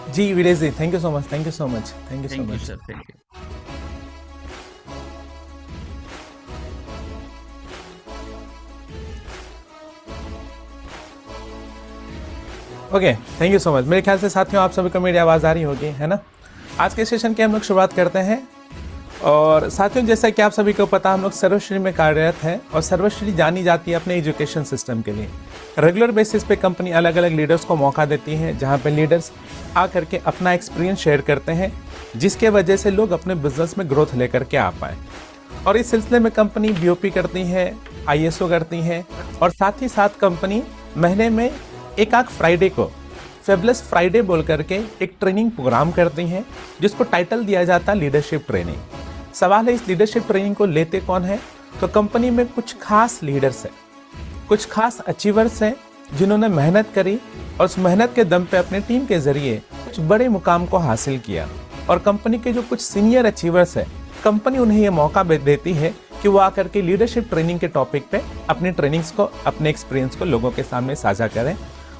Ji Viresh ji, thank you so much, thank you so much, thank you so thank you much. Sir, thank you. Okay, thank you so much. मेरे ख्याल से साथियों आप सभी को मेरी आवाज़ आ रही होगी, है ना। आज के सेशन की हम लोग शुरुआत करते हैं। और साथियों, जैसा कि आप सभी को पता, हम लोग सर्वश्री में कार्यरत हैं और सर्वश्री जानी जाती है अपने एजुकेशन सिस्टम के लिए। रेगुलर बेसिस पे कंपनी अलग अलग लीडर्स को मौका देती है, जहाँ पे लीडर्स आ करके अपना एक्सपीरियंस शेयर करते हैं, जिसके वजह से लोग अपने बिजनेस में ग्रोथ लेकर के आ पाए। और इस सिलसिले में कंपनी बीओपी करती है, आईएसओ करती है, और साथ ही साथ कंपनी महीने में एक आध फ्राइडे को फेबलेस फ्राइडे बोल करके एक ट्रेनिंग प्रोग्राम करती हैं, जिसको टाइटल दिया जाता है लीडरशिप ट्रेनिंग। सवाल है, इस लीडरशिप ट्रेनिंग को लेते कौन है? तो कंपनी में कुछ खास लीडर्स हैं, कुछ खास अचीवर्स हैं, जिन्होंने मेहनत करी और उस मेहनत के दम पे अपने टीम के जरिए कुछ बड़े मुकाम को हासिल किया। और कंपनी के जो कुछ सीनियर अचीवर्स हैं, कंपनी उन्हें ये मौका देती है कि वो आकर के लीडरशिप ट्रेनिंग के टॉपिक पे अपनी ट्रेनिंग्स को, अपने एक्सपीरियंस को लोगों के सामने साझा करें।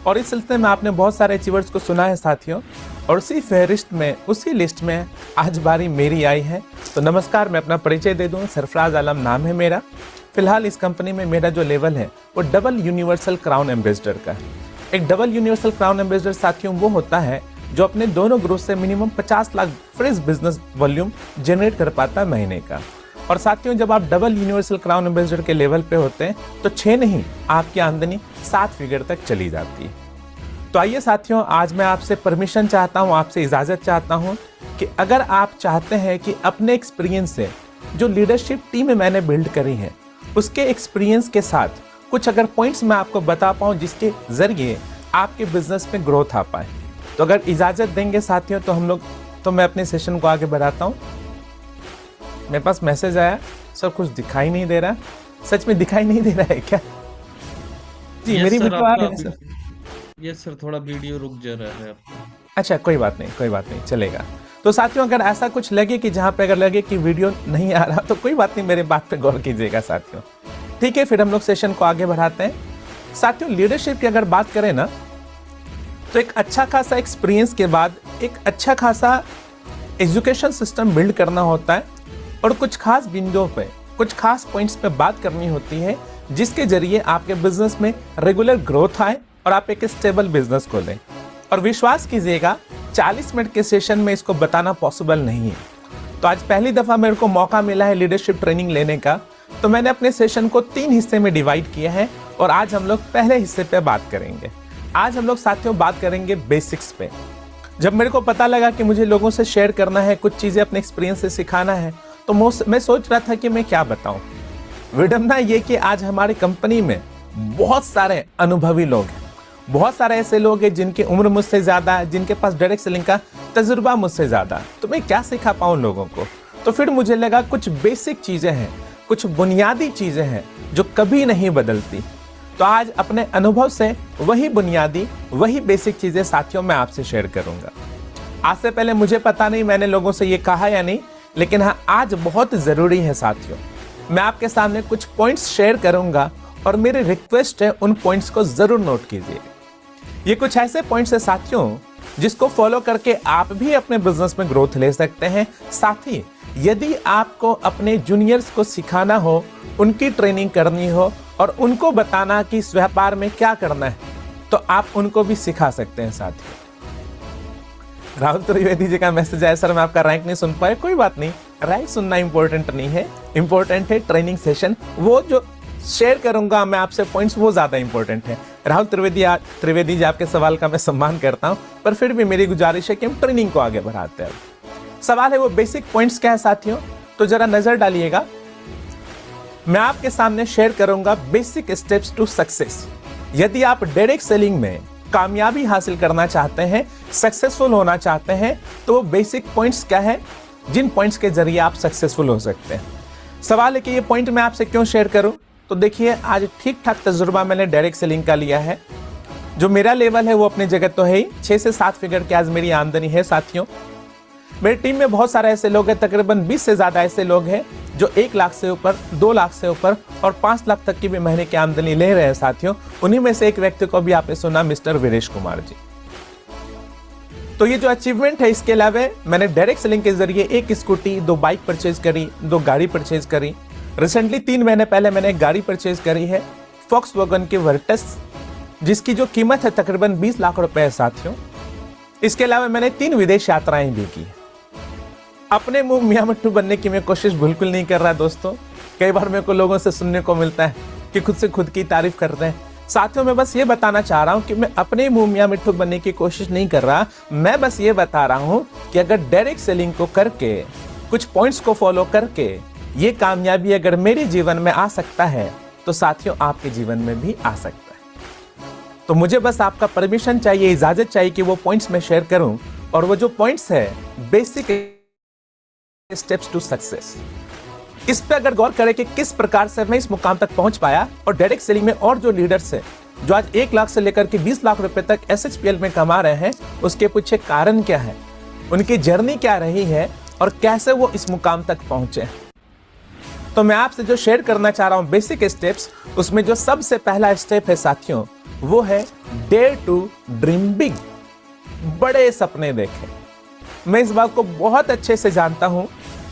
और इस सिलसिले में आपने बहुत सारे अचीवर्स को सुना है साथियों, और उसी फहरिस्त में, उसी लिस्ट में आज बारी मेरी आई है। तो नमस्कार, मैं अपना परिचय दे दूं। सरफराज आलम नाम है मेरा। फिलहाल इस कंपनी में मेरा जो लेवल है वो डबल यूनिवर्सल क्राउन एम्बेसडर का है। एक डबल यूनिवर्सल क्राउन एम्बेसडर साथियों वो होता है जो अपने दोनों ग्रुप से minimum 50 lakh fresh business volume generate कर पाता है महीने का। और साथियों, जब आप डबल यूनिवर्सल क्राउन एम्बेसडर के लेवल पे होते हैं तो 6 नहीं, आपकी आमदनी 7 फिगर तक चली जाती है। तो आइए साथियों, आज मैं आपसे परमिशन चाहता हूं, आपसे इजाज़त चाहता हूं कि अगर आप चाहते हैं कि अपने एक्सपीरियंस से जो लीडरशिप टीम मैंने बिल्ड करी है, उसके एक्सपीरियंस के साथ कुछ अगर पॉइंट्स मैं आपको बता पाऊँ जिसके ज़रिए आपके बिजनेस में ग्रोथ आ पाए, तो अगर इजाज़त देंगे साथियों तो मैं अपने सेशन को आगे बढ़ाता हूँ। मेरे पास मैसेज आया, सर कुछ दिखाई नहीं दे रहा। सच में दिखाई नहीं दे रहा है क्या? जी, यस मेरी सर, वीडियो आ आपका रही है सर? यस सर, थोड़ा वीडियो रुक जा रहा है आपका। अच्छा, कोई बात नहीं, कोई बात नहीं, चलेगा। तो साथियों, अगर ऐसा कुछ लगे कि जहाँ पे अगर लगे कि वीडियो नहीं आ रहा, तो कोई बात नहीं, मेरे बात पे गौर कीजिएगा साथियों। ठीक है, फिर हम लोग सेशन को आगे बढ़ाते हैं। साथियों, लीडरशिप की अगर बात करें ना, तो एक अच्छा खासा एक्सपीरियंस के बाद एक अच्छा खासा एजुकेशन सिस्टम बिल्ड करना होता है, और कुछ खास बिंदुओं पे, कुछ खास पॉइंट्स पे बात करनी होती है, जिसके जरिए आपके बिजनेस में रेगुलर ग्रोथ आए और आप एक स्टेबल बिजनेस खोलें। और विश्वास कीजिएगा, 40 मिनट के सेशन में इसको बताना पॉसिबल नहीं है। तो आज पहली दफ़ा मेरे को मौका मिला है लीडरशिप ट्रेनिंग लेने का, तो मैंने अपने सेशन को 3 हिस्से में डिवाइड किया है, और आज हम लोग पहले हिस्से पे बात करेंगे। आज हम लोग साथियों बात करेंगे बेसिक्स पे। जब मेरे को पता लगा कि मुझे लोगों से शेयर करना है, कुछ चीज़ें अपने एक्सपीरियंस से सिखाना है, तो मैं सोच रहा था कि मैं क्या बताऊं। विडम्बना ये कि आज हमारी कंपनी में बहुत सारे अनुभवी लोग हैं, बहुत सारे ऐसे लोग हैं जिनकी उम्र मुझसे ज़्यादा है, जिनके पास डायरेक्ट सेलिंग का तजुर्बा मुझसे ज़्यादा है। तो मैं क्या सिखा पाऊँ लोगों को? तो फिर मुझे लगा कुछ बेसिक चीज़ें हैं, कुछ बुनियादी चीज़ें हैं जो कभी नहीं बदलती। तो आज अपने अनुभव से वही बुनियादी, वही बेसिक चीज़ें साथियों मैं आपसे शेयर करूँगा। आज से पहले मुझे पता नहीं मैंने लोगों से ये कहा या नहीं, लेकिन हाँ, आज बहुत ज़रूरी है साथियों। मैं आपके सामने कुछ पॉइंट्स शेयर करूंगा, और मेरी रिक्वेस्ट है उन पॉइंट्स को ज़रूर नोट कीजिए। ये कुछ ऐसे पॉइंट्स है साथियों जिसको फॉलो करके आप भी अपने बिजनेस में ग्रोथ ले सकते हैं। साथ ही यदि आपको अपने जूनियर्स को सिखाना हो, उनकी ट्रेनिंग करनी हो और उनको बताना कि इस व्यापार में क्या करना है, तो आप उनको भी सिखा सकते हैं साथियों। राहुल त्रिवेदी जी का मैसेज आया, सर मैं आपका रैंक नहीं सुन पाया। कोई बात नहीं, रैंक सुनना इंपॉर्टेंट नहीं है, इंपॉर्टेंट है ट्रेनिंग सेशन। वो जो शेयर करूंगा मैं आपसे पॉइंट्स, वो ज़्यादा इंपॉर्टेंट है। राहुल त्रिवेदी जी, आपके सवाल का मैं सम्मान करता हूं, पर फिर भी मेरी गुजारिश है कि हम ट्रेनिंग को आगे बढ़ाते हैं। सवाल है वो बेसिक पॉइंट्स क्या है साथियों, तो जरा नजर डालिएगा। मैं आपके सामने शेयर करूंगा बेसिक स्टेप्स टू सक्सेस। यदि आप डायरेक्ट सेलिंग में कामयाबी हासिल करना चाहते हैं, सक्सेसफुल होना चाहते हैं, तो वो बेसिक पॉइंट्स क्या है जिन पॉइंट्स के जरिए आप सक्सेसफुल हो सकते हैं। सवाल है कि ये पॉइंट मैं आपसे क्यों शेयर करूं? तो देखिए, आज ठीक ठाक तजुर्बा मैंने डायरेक्ट सेलिंग का लिया है। जो मेरा लेवल है वो अपनी जगह तो है ही, 6 से 7 फिगर की आज मेरी आमदनी है साथियों। मेरी टीम में बहुत सारे ऐसे लोग हैं, तकरीबन 20 से ज़्यादा ऐसे लोग हैं जो 1 लाख से ऊपर, 2 लाख से ऊपर और 5 लाख तक की भी महीने की आमदनी ले रहे हैं साथियों। उन्हीं में से एक व्यक्ति को भी आपने सुना, मिस्टर वीरेश कुमार जी। तो ये जो अचीवमेंट है, इसके अलावा मैंने डायरेक्ट सेलिंग के जरिए एक स्कूटी, 2 बाइक परचेज करी, 2 गाड़ी परचेज करी। रिसेंटली 3 महीने पहले मैंने एक गाड़ी परचेज करी है, वॉक्सवैगन की वर्टस, जिसकी जो कीमत है तकरीबन 20 लाख रुपए है साथियों। इसके अलावा मैंने 3 विदेश यात्राएं भी की। अपने मुंह मियां मिट्ठू बनने की मैं कोशिश बिल्कुल नहीं कर रहा दोस्तों। कई बार मेरे को लोगों से सुनने को मिलता है कि खुद से खुद की तारीफ करते हैं। साथियों, मैं बस ये बताना चाह रहा हूं कि मैं अपने मुंह मियां मिट्ठू बनने की कोशिश नहीं कर रहा। मैं बस ये बता रहा हूं कि अगर डायरेक्ट सेलिंग को करके, कुछ पॉइंट्स को फॉलो करके ये कामयाबी अगर मेरे जीवन में आ सकता है, तो साथियों आपके जीवन में भी आ सकता है। तो मुझे बस आपका परमिशन चाहिए, इजाजत चाहिए कि वो पॉइंट्स मैं शेयर करूं। और वो जो पॉइंट्स है, बेसिक स्टेप्स टू सक्सेस, इस पे अगर गौर करें कि किस प्रकार से मैं इस मुकाम तक पहुंच पाया। और डायरेक्ट सेलिंग में और जो लीडर्स हैं, जो आज 1 लाख से लेकर के 20 लाख रुपए तक SHPL में कमा रहे हैं, उसके पीछे कारण क्या है, उनकी जर्नी क्या रही है और कैसे वो इस मुकाम तक पहुंचे। तो मैं आपसे जो शेयर करना चाह रहा हूं बेसिक स्टेप्स, उसमें जो सबसे पहला स्टेप है साथियों, वो है डेयर टू ड्रीम बिग। बड़े सपने देखें। मैं इस बात को बहुत अच्छे से जानता हूं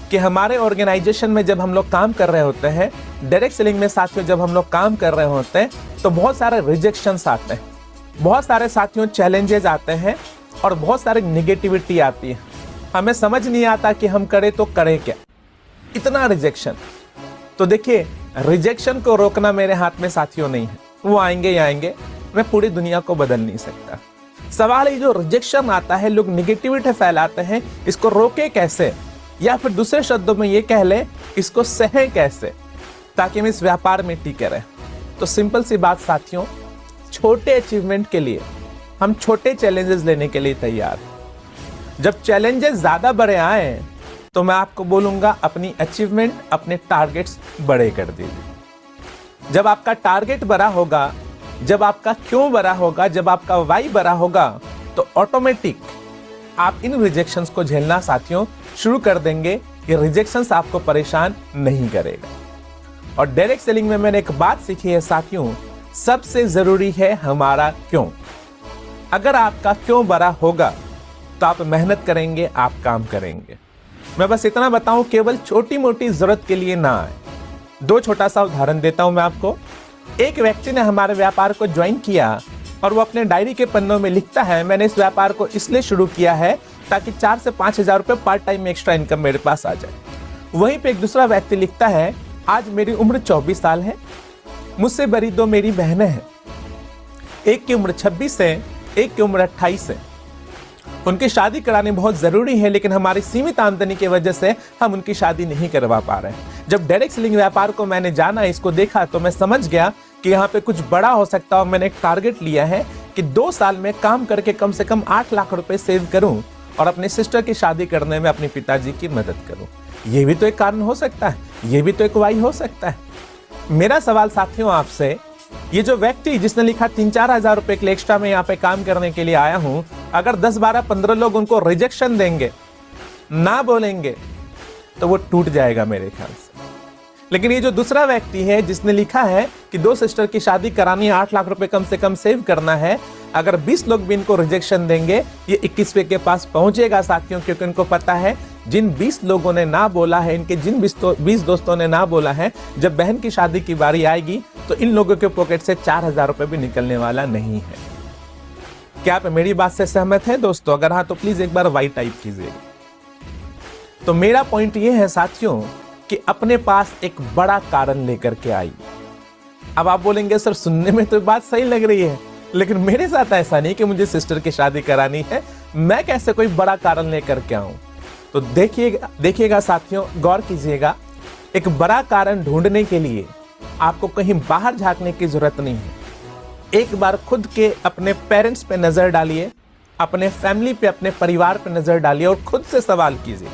कि हमारे ऑर्गेनाइजेशन में जब हम लोग काम कर रहे होते हैं, डायरेक्ट सेलिंग में साथियों जब हम लोग काम कर रहे होते हैं, तो बहुत सारे रिजेक्शंस आते हैं, बहुत सारे साथियों चैलेंजेस आते हैं और बहुत सारी निगेटिविटी आती है। हमें समझ नहीं आता कि हम करें तो करें क्या, इतना रिजेक्शन। तो देखिए, रिजेक्शन को रोकना मेरे हाथ में साथियों नहीं है, वो आएंगे ही आएंगे, मैं पूरी दुनिया को बदल नहीं सकता। सवाल है जो रिजेक्शन आता है, लोग निगेटिविटी फैलाते हैं, इसको रोके कैसे, या फिर दूसरे शब्दों में ये कह ले, इसको सहे कैसे, ताकि हम इस व्यापार में टिके रहे। तो सिंपल सी बात साथियों, छोटे अचीवमेंट के लिए हम छोटे चैलेंजेस लेने के लिए तैयार हैं। जब चैलेंजेस ज्यादा बड़े आए तो मैं आपको बोलूंगा अपनी अचीवमेंट, अपने टारगेट्स बड़े कर दीजिए। जब आपका टारगेट बड़ा होगा, जब आपका क्यों बड़ा होगा, जब आपका वाई बड़ा होगा, तो ऑटोमेटिक आप इन रिजेक्शंस को झेलना साथियों शुरू कर देंगे। ये रिजेक्शंस आपको परेशान नहीं करेगा। और डायरेक्ट सेलिंग में मैंने एक बात सीखी है साथियों, सबसे जरूरी है हमारा क्यों। अगर आपका क्यों बड़ा होगा तो आप मेहनत करेंगे, आप काम करेंगे। मैं बस इतना बताऊं, केवल छोटी मोटी जरूरत के लिए ना आए। 2 छोटा सा उदाहरण देता हूं मैं आपको। एक व्यक्ति ने हमारे व्यापार को ज्वाइन किया और वो अपने डायरी के पन्नों में लिखता है, मैंने इस व्यापार को इसलिए शुरू किया है ताकि 4 से 5 हजार रुपए पार्ट टाइम में एक्स्ट्रा इनकम मेरे पास आ जाए। वहीं पे एक दूसरा व्यक्ति लिखता है, आज मेरी उम्र 24 साल है, मुझसे बड़ी 2 मेरी बहनें हैं, एक की उम्र 26 है, एक की उम्र 28 है। उनकी शादी करानी बहुत जरूरी है, लेकिन हमारी सीमित आमदनी की वजह से हम उनकी शादी नहीं करवा पा रहे हैं। जब डायरेक्ट सेलिंग व्यापार को मैंने जाना, इसको देखा, तो मैं समझ गया कि यहाँ पे कुछ बड़ा हो सकता है। और मैंने एक टारगेट लिया है कि 2 साल में काम करके कम से कम 8 लाख रुपए सेव करूं और अपने सिस्टर की शादी करने में अपने पिताजी की मदद करूं। ये भी तो एक कारण हो सकता है, ये भी तो एक वाई हो सकता है। मेरा सवाल साथियों आपसे, ये जो व्यक्ति जिसने लिखा 3-4 हजार रुपए के लिए एक्स्ट्रा में यहाँ पे काम करने के लिए आया हूं, अगर 10, 12, 15 लोग उनको रिजेक्शन देंगे, ना बोलेंगे, तो वो टूट जाएगा मेरे ख्याल से। लेकिन ये जो दूसरा व्यक्ति है जिसने लिखा है कि 2 सिस्टर की शादी करानी है, 8 लाख रुपए कम से कम सेव करना है, अगर 20 लोग भी इनको रिजेक्शन देंगे, ये 21वें के पास पहुंचेगा साथियों, क्योंकि उनको पता है जिन 20 लोगों ने ना बोला है, इनके जिन 20 दोस्तों ने ना बोला है, जब बहन की शादी की बारी आएगी तो इन लोगों के पॉकेट से 4 हजार रुपए भी निकलने वाला नहीं है। क्या आप मेरी बात से सहमत हैं दोस्तों? अगर हाँ तो प्लीज एक बार वाई टाइप कीजिएगा। तो मेरा पॉइंट ये है साथियों कि अपने पास एक बड़ा कारण लेकर के आइए। अब आप बोलेंगे सर सुनने में तो बात सही लग रही है, लेकिन मेरे साथ ऐसा नहीं कि मुझे सिस्टर की शादी करानी है, मैं कैसे कोई बड़ा कारण लेकर के आऊं। तो देखिएगा साथियों, गौर कीजिएगा, एक बड़ा कारण ढूंढने के लिए आपको कहीं बाहर झांकने की जरूरत नहीं है। एक बार खुद के अपने पेरेंट्स पे नजर डालिए, अपने फैमिली पे, अपने परिवार पे नजर डालिए और खुद से सवाल कीजिए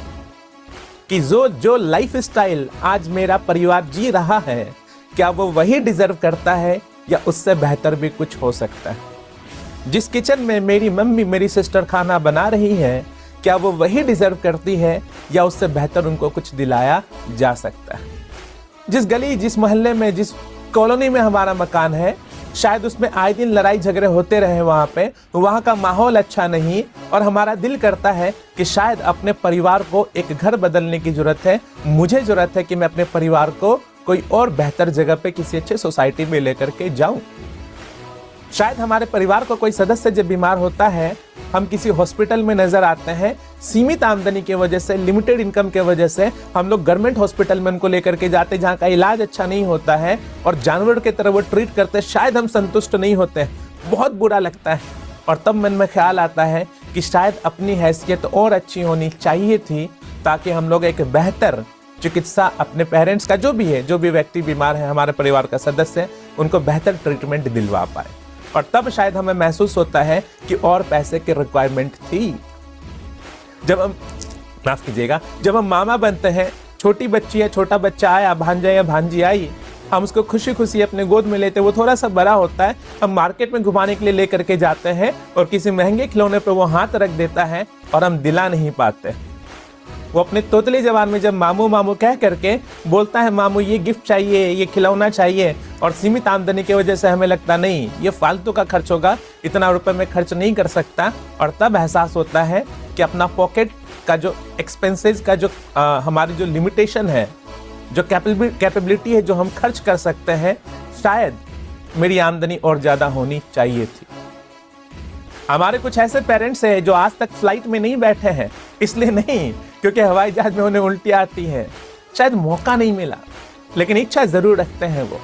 कि जो लाइफ स्टाइल आज मेरा परिवार जी रहा है, क्या वो वही डिजर्व करता है या उससे बेहतर भी कुछ हो सकता है। जिस किचन में मेरी मम्मी, मेरी सिस्टर खाना बना रही है, क्या वो वही डिजर्व करती है या उससे बेहतर उनको कुछ दिलाया जा सकता है। जिस गली, जिस मोहल्ले में, जिस कॉलोनी में हमारा मकान है, शायद उसमें आए दिन लड़ाई झगड़े होते रहे, वहाँ का माहौल अच्छा नहीं, और हमारा दिल करता है कि शायद अपने परिवार को एक घर बदलने की जरूरत है। मुझे जरूरत है कि मैं अपने परिवार को कोई और बेहतर जगह पे किसी अच्छे सोसाइटी में लेकर के जाऊं। शायद हमारे परिवार को कोई सदस्य जब बीमार होता है, हम किसी हॉस्पिटल में नजर आते हैं, सीमित आमदनी की वजह से, लिमिटेड इनकम की वजह से हम लोग गवर्नमेंट हॉस्पिटल में उनको लेकर के जाते, जहाँ का इलाज अच्छा नहीं होता है और जानवर की तरह वो ट्रीट करते, शायद हम संतुष्ट नहीं होते हैं, बहुत बुरा लगता है। और तब मन में ख्याल आता है कि शायद अपनी हैसियत और अच्छी होनी चाहिए थी, ताकि हम लोग एक बेहतर चिकित्सा अपने पेरेंट्स का, जो भी व्यक्ति बीमार है, हमारे परिवार का सदस्य है, उनको बेहतर ट्रीटमेंट दिलवा पाए। और तब शायद हमें महसूस होता है कि और पैसे की रिक्वायरमेंट थी। जब हम, माफ कीजिएगा, जब हम मामा बनते हैं, छोटी बच्ची या छोटा बच्चा आया, भांजा या भांजी आई, हम उसको खुशी खुशी अपने गोद में लेते, वो थोड़ा सा बड़ा होता है, हम मार्केट में घुमाने के लिए लेकर के जाते हैं और किसी महंगे खिलौने पे वो हाथ रख देता है और हम दिला नहीं पाते। वो अपने तोतली जबान में जब मामू मामू कह करके बोलता है, मामू ये गिफ्ट चाहिए, ये खिलौना चाहिए, और सीमित आमदनी की वजह से हमें लगता नहीं ये फालतू का खर्च होगा, इतना रुपए में खर्च नहीं कर सकता, और तब एहसास होता है कि अपना पॉकेट का जो एक्सपेंसेस का जो हमारी जो लिमिटेशन है, जो कैपेबिलिटी है, जो हम खर्च कर सकते हैं, शायद मेरी आमदनी और ज्यादा होनी चाहिए थी। हमारे कुछ ऐसे पेरेंट्स हैं जो आज तक फ्लाइट में नहीं बैठे हैं, इसलिए नहीं क्योंकि हवाई जहाज में उन्हें उल्टी आती है, शायद मौका नहीं मिला, लेकिन इच्छा जरूर रखते हैं वो।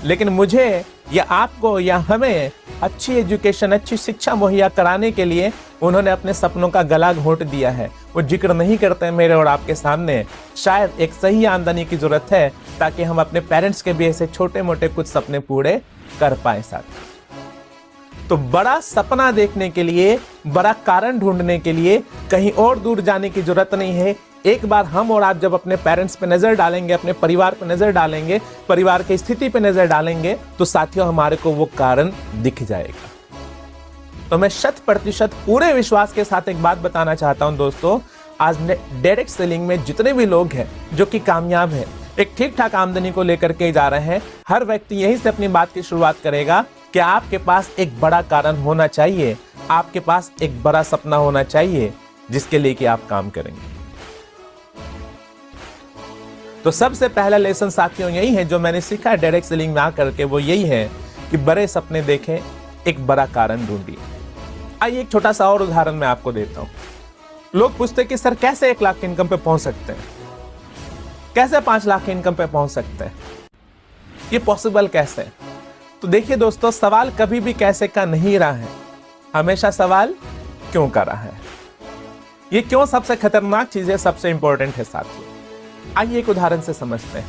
लेकिन मुझे या आपको या हमें अच्छी एजुकेशन, अच्छी शिक्षा मुहैया कराने के लिए उन्होंने अपने सपनों का गला घोंट दिया है। वो जिक्र नहीं करते मेरे और आपके सामने। शायद एक सही आमदनी की जरूरत है, ताकि हम अपने पेरेंट्स के भी ऐसे छोटे मोटे कुछ सपने पूरे कर पाए साथ। तो बड़ा सपना देखने के लिए, बड़ा कारण ढूंढने के लिए कहीं और दूर जाने की जरूरत नहीं है। एक बार हम और आप जब अपने पेरेंट्स पे नजर डालेंगे, अपने परिवार पे नजर डालेंगे, परिवार की स्थिति पे नजर डालेंगे, तो साथियों हमारे को वो कारण दिख जाएगा। तो मैं 100% पूरे विश्वास के साथ एक बात बताना चाहता हूं दोस्तों, आज डायरेक्ट सेलिंग में जितने भी लोग हैं जो कि कामयाब हैं, एक ठीक ठाक आमदनी को लेकर के जा रहे हैं, हर व्यक्ति यहीं से अपनी बात की शुरुआत करेगा कि आपके पास एक बड़ा कारण होना चाहिए, आपके पास एक बड़ा सपना होना चाहिए जिसके लिए कि आप काम करेंगे। तो सबसे पहला लेसन साथियों यही है जो मैंने सीखा है डायरेक्ट सेलिंग में आकर के, वो यही है कि बड़े सपने देखें, एक बड़ा कारण ढूंढिए। आइए एक छोटा सा और उदाहरण मैं आपको देता हूं। लोग पूछते कि सर कैसे 1 लाख की इनकम पे पहुंच सकते हैं, कैसे 5 लाख की इनकम पे पहुंच सकते हैं, ये पॉसिबल कैसे है? तो देखिए दोस्तों, सवाल कभी भी कैसे का नहीं रहा है, हमेशा सवाल क्यों का रहा है। ये क्यों सबसे खतरनाक चीज है, सबसे इंपॉर्टेंट है साथियों। आइए एक उदाहरण से समझते हैं।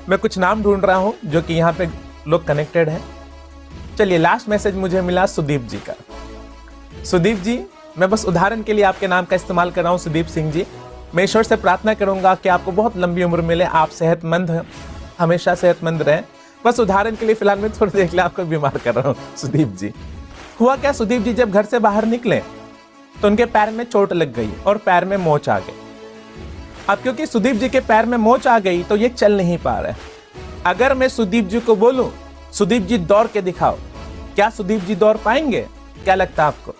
मैं कुछ नाम ढूंढ रहा हूं जो कि यहां पे लोग कनेक्टेड है। चलिए, लास्ट मैसेज मुझे मिला सुदीप जी का। सुदीप जी, मैं बस उदाहरण के लिए आपके नाम का इस्तेमाल कर रहा हूं, सुदीप सिंह जी। मैं ईश्वर से प्रार्थना करूंगा कि आपको बहुत लंबी उम्र मिले, आप सेहतमंद हैं, हमेशा सेहतमंद रहें। बस उदाहरण के लिए फिलहाल मैं थोड़ी देर के लिए आपको बीमार कर रहा हूं। सुदीप जी, हुआ क्या, सुदीप जी जब घर से बाहर निकले तो उनके पैर में चोट लग गई और पैर में मोच आ गई। अब क्योंकि सुदीप जी के पैर में मोच आ गई तो ये चल नहीं पा रहे। अगर मैं सुदीप जी को बोलूं, सुदीप जी दौड़ के दिखाओ, क्या सुदीप जी दौड़ पाएंगे? क्या लगता है आपको?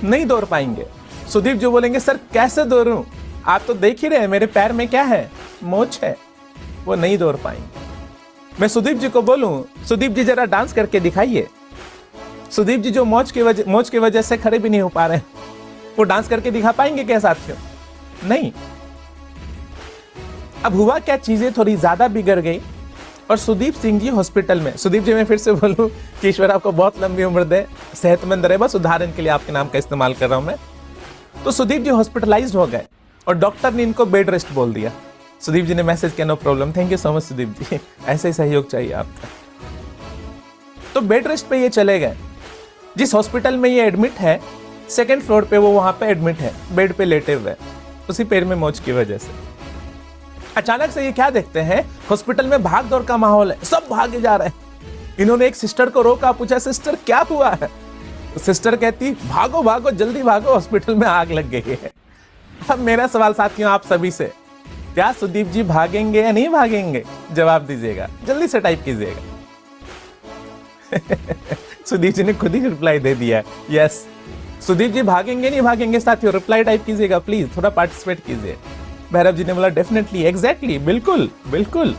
नहीं दौड़ पाएंगे। सुदीप जी बोलेंगे सर कैसे दौड़ूं, आप तो देख ही रहे हैं मेरे पैर में क्या है, मोच है। वो नहीं दौड़ पाएंगे। मैं सुदीप जी को बोलूं, सुदीप जी जरा डांस करके दिखाइए, सुदीप जी जो मोच की वजह से खड़े भी नहीं हो पा रहे हैं, वो डांस करके दिखा पाएंगे क्या साथियों? नहीं। अब हुआ क्या, चीजें थोड़ी ज्यादा बिगड़ गई और सुदीप सिंह जी हॉस्पिटल में। सुदीप जी, मैं फिर से बोलूं कि ईश्वर आपको बहुत लंबी उम्र दे, सेहतमंद रहे, बस उदाहरण के लिए आपके नाम का इस्तेमाल कर रहा हूं मैं। तो सुदीप जी हॉस्पिटलाइज्ड हो गए और डॉक्टर ने इनको बेड रेस्ट बोल दिया। सुदीप जी ने मैसेज किया, no problem, thank you so much Sudeep ji, ऐसे ही सहयोग चाहिए आपका। तो बेड रेस्ट पे ये चले गए। जिस हॉस्पिटल में ये एडमिट है, 2nd फ्लोर पे वो वहां पे एडमिट है, बेड पे लेटे हुए, उसी पैर में मोच की वजह से। अचानक से ये क्या देखते हैं, हॉस्पिटल में भाग दौड़ का माहौल है, सब भागे जा रहे हैं। इन्होंने एक सिस्टर को रोका, पूछा सिस्टर क्या हुआ है? सिस्टर कहती भागो भागो जल्दी भागो, हॉस्पिटल में आग लग गई है। अब मेरा सवाल साथियों आप सभी से, क्या सुदीप जी भागेंगे या नहीं भागेंगे? जवाब दीजिएगा, जल्दी से टाइप कीजिएगा। सुदीप जी ने खुद ही रिप्लाई दे दिया, यस। सुदीप जी भागेंगे नहीं भागेंगे साथियों? रिप्लाई टाइप कीजिएगा प्लीज, थोड़ा पार्टिसिपेट कीजिए। भैरव जी ने बोला डेफिनेटली, एग्जैक्टली, बिल्कुल बिल्कुल।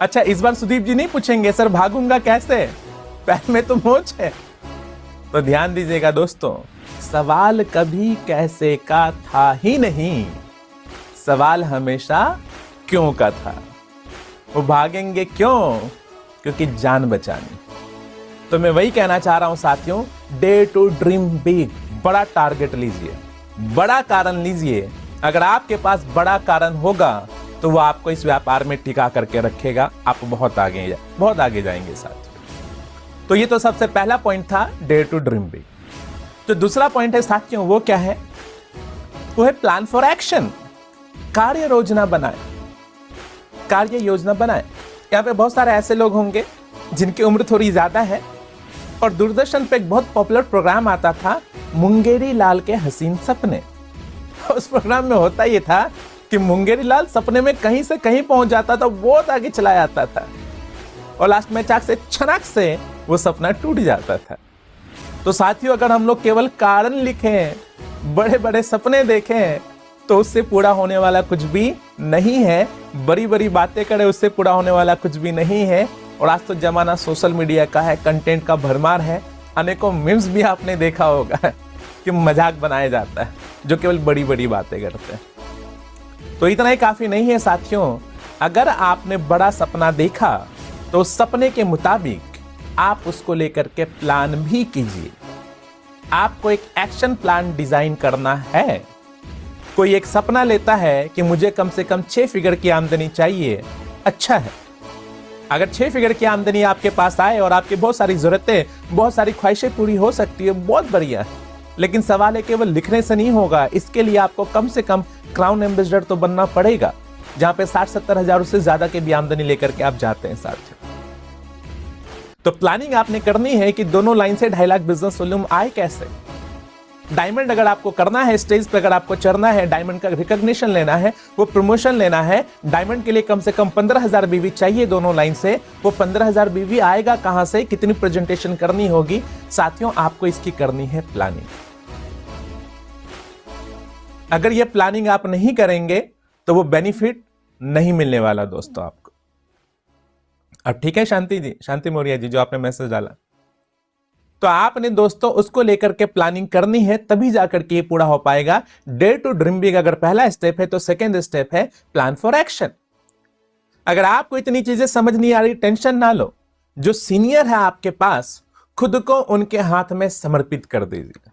अच्छा, इस बार सुदीप जी नहीं पूछेंगे सर भागूंगा कैसे, पैर में तो मोच है। तो ध्यान दीजिएगा दोस्तों, सवाल कभी कैसे का था ही नहीं, सवाल हमेशा क्यों का था। वो भागेंगे क्यों? क्योंकि जान बचानी। तो मैं वही कहना चाह रहा हूं साथियों, डे टू ड्रीम बिग, बड़ा टारगेट लीजिए, बड़ा कारण लीजिए। अगर आपके पास बड़ा कारण होगा तो वो आपको इस व्यापार में टिका करके रखेगा, आप बहुत आगे जाएंगे साथियों। तो ये तो सबसे पहला पॉइंट था, डे टू ड्रीम बिग। तो दूसरा पॉइंट है साथियों, वो क्या है? वो है प्लान फॉर एक्शन, कार्य योजना बनाए, कार्य योजना बनाए। यहां पे बहुत सारे ऐसे लोग होंगे जिनकी उम्र थोड़ी ज्यादा है, और दूरदर्शन पे एक बहुत पॉपुलर प्रोग्राम आता था, मुंगेरी लाल के हसीन सपने। उस प्रोग्राम में होता ये था कि मुंगेरी लाल सपने में कहीं से कहीं पहुंच जाता था, बहुत आगे चला जाता था, और लास्ट में चाक से छनक से वो सपना टूट जाता था। तो साथियों, अगर हम लोग केवल कारण लिखें, बड़े बड़े सपने देखें, तो उससे पूरा होने वाला कुछ भी नहीं है। बड़ी बड़ी बातें करें, उससे पूरा होने वाला कुछ भी नहीं है। और आज तो जमाना सोशल मीडिया का है, कंटेंट का भरमार है। अनेकों मीम्स भी आपने देखा होगा कि मजाक बनाया जाता है जो केवल बड़ी बड़ी बातें करते हैं। तो इतना ही काफी नहीं है साथियों, अगर आपने बड़ा सपना देखा तो उस सपने के मुताबिक आप उसको लेकर के प्लान भी कीजिए। आपको एक एक्शन प्लान डिजाइन करना है। कोई एक सपना लेता है कि मुझे कम से कम 6 फिगर की आमदनी चाहिए, अच्छा है। अगर 6 फिगर की आमदनी आपके पास आए और आपकी बहुत सारी जरूरतें, बहुत सारी ख्वाहिशें पूरी हो सकती है, बहुत बढ़िया है। लेकिन सवाल है केवल लिखने से नहीं होगा, इसके लिए आपको कम से कम क्राउन एम्बेसडर तो बनना पड़ेगा, जहां पे 60-70 हजार से ज्यादा की भी आमदनी लेकर के आप जाते हैं साथियों। तो प्लानिंग आपने करनी है कि दोनों लाइन से 2.5 लाख बिजनेस वॉल्यूम आए कैसे। डायमंड अगर आपको करना है, स्टेज पे अगर आपको चढ़ना है, डायमंड का रिकॉग्निशन लेना है, वो प्रमोशन लेना है, डायमंड के लिए कम से कम 15,000 बीवी चाहिए दोनों लाइन से। वो 15,000 बीवी आएगा कहां से, कितनी प्रेजेंटेशन करनी होगी साथियों, आपको इसकी करनी है प्लानिंग। अगर ये प्लानिंग आप नहीं करेंगे तो वो बेनिफिट नहीं मिलने वाला दोस्तों आपको। अब ठीक है शांति जी, शांति मौर्य जी, जो आपने मैसेज डाला, तो आपने दोस्तों उसको लेकर के प्लानिंग करनी है, तभी जाकर के ये पूरा हो पाएगा। डे टू ड्रीम बिग अगर पहला स्टेप है, तो सेकेंड स्टेप है प्लान फॉर एक्शन। अगर आपको इतनी चीजें समझ नहीं आ रही, टेंशन ना लो, जो सीनियर है आपके पास, खुद को उनके हाथ में समर्पित कर दीजिए।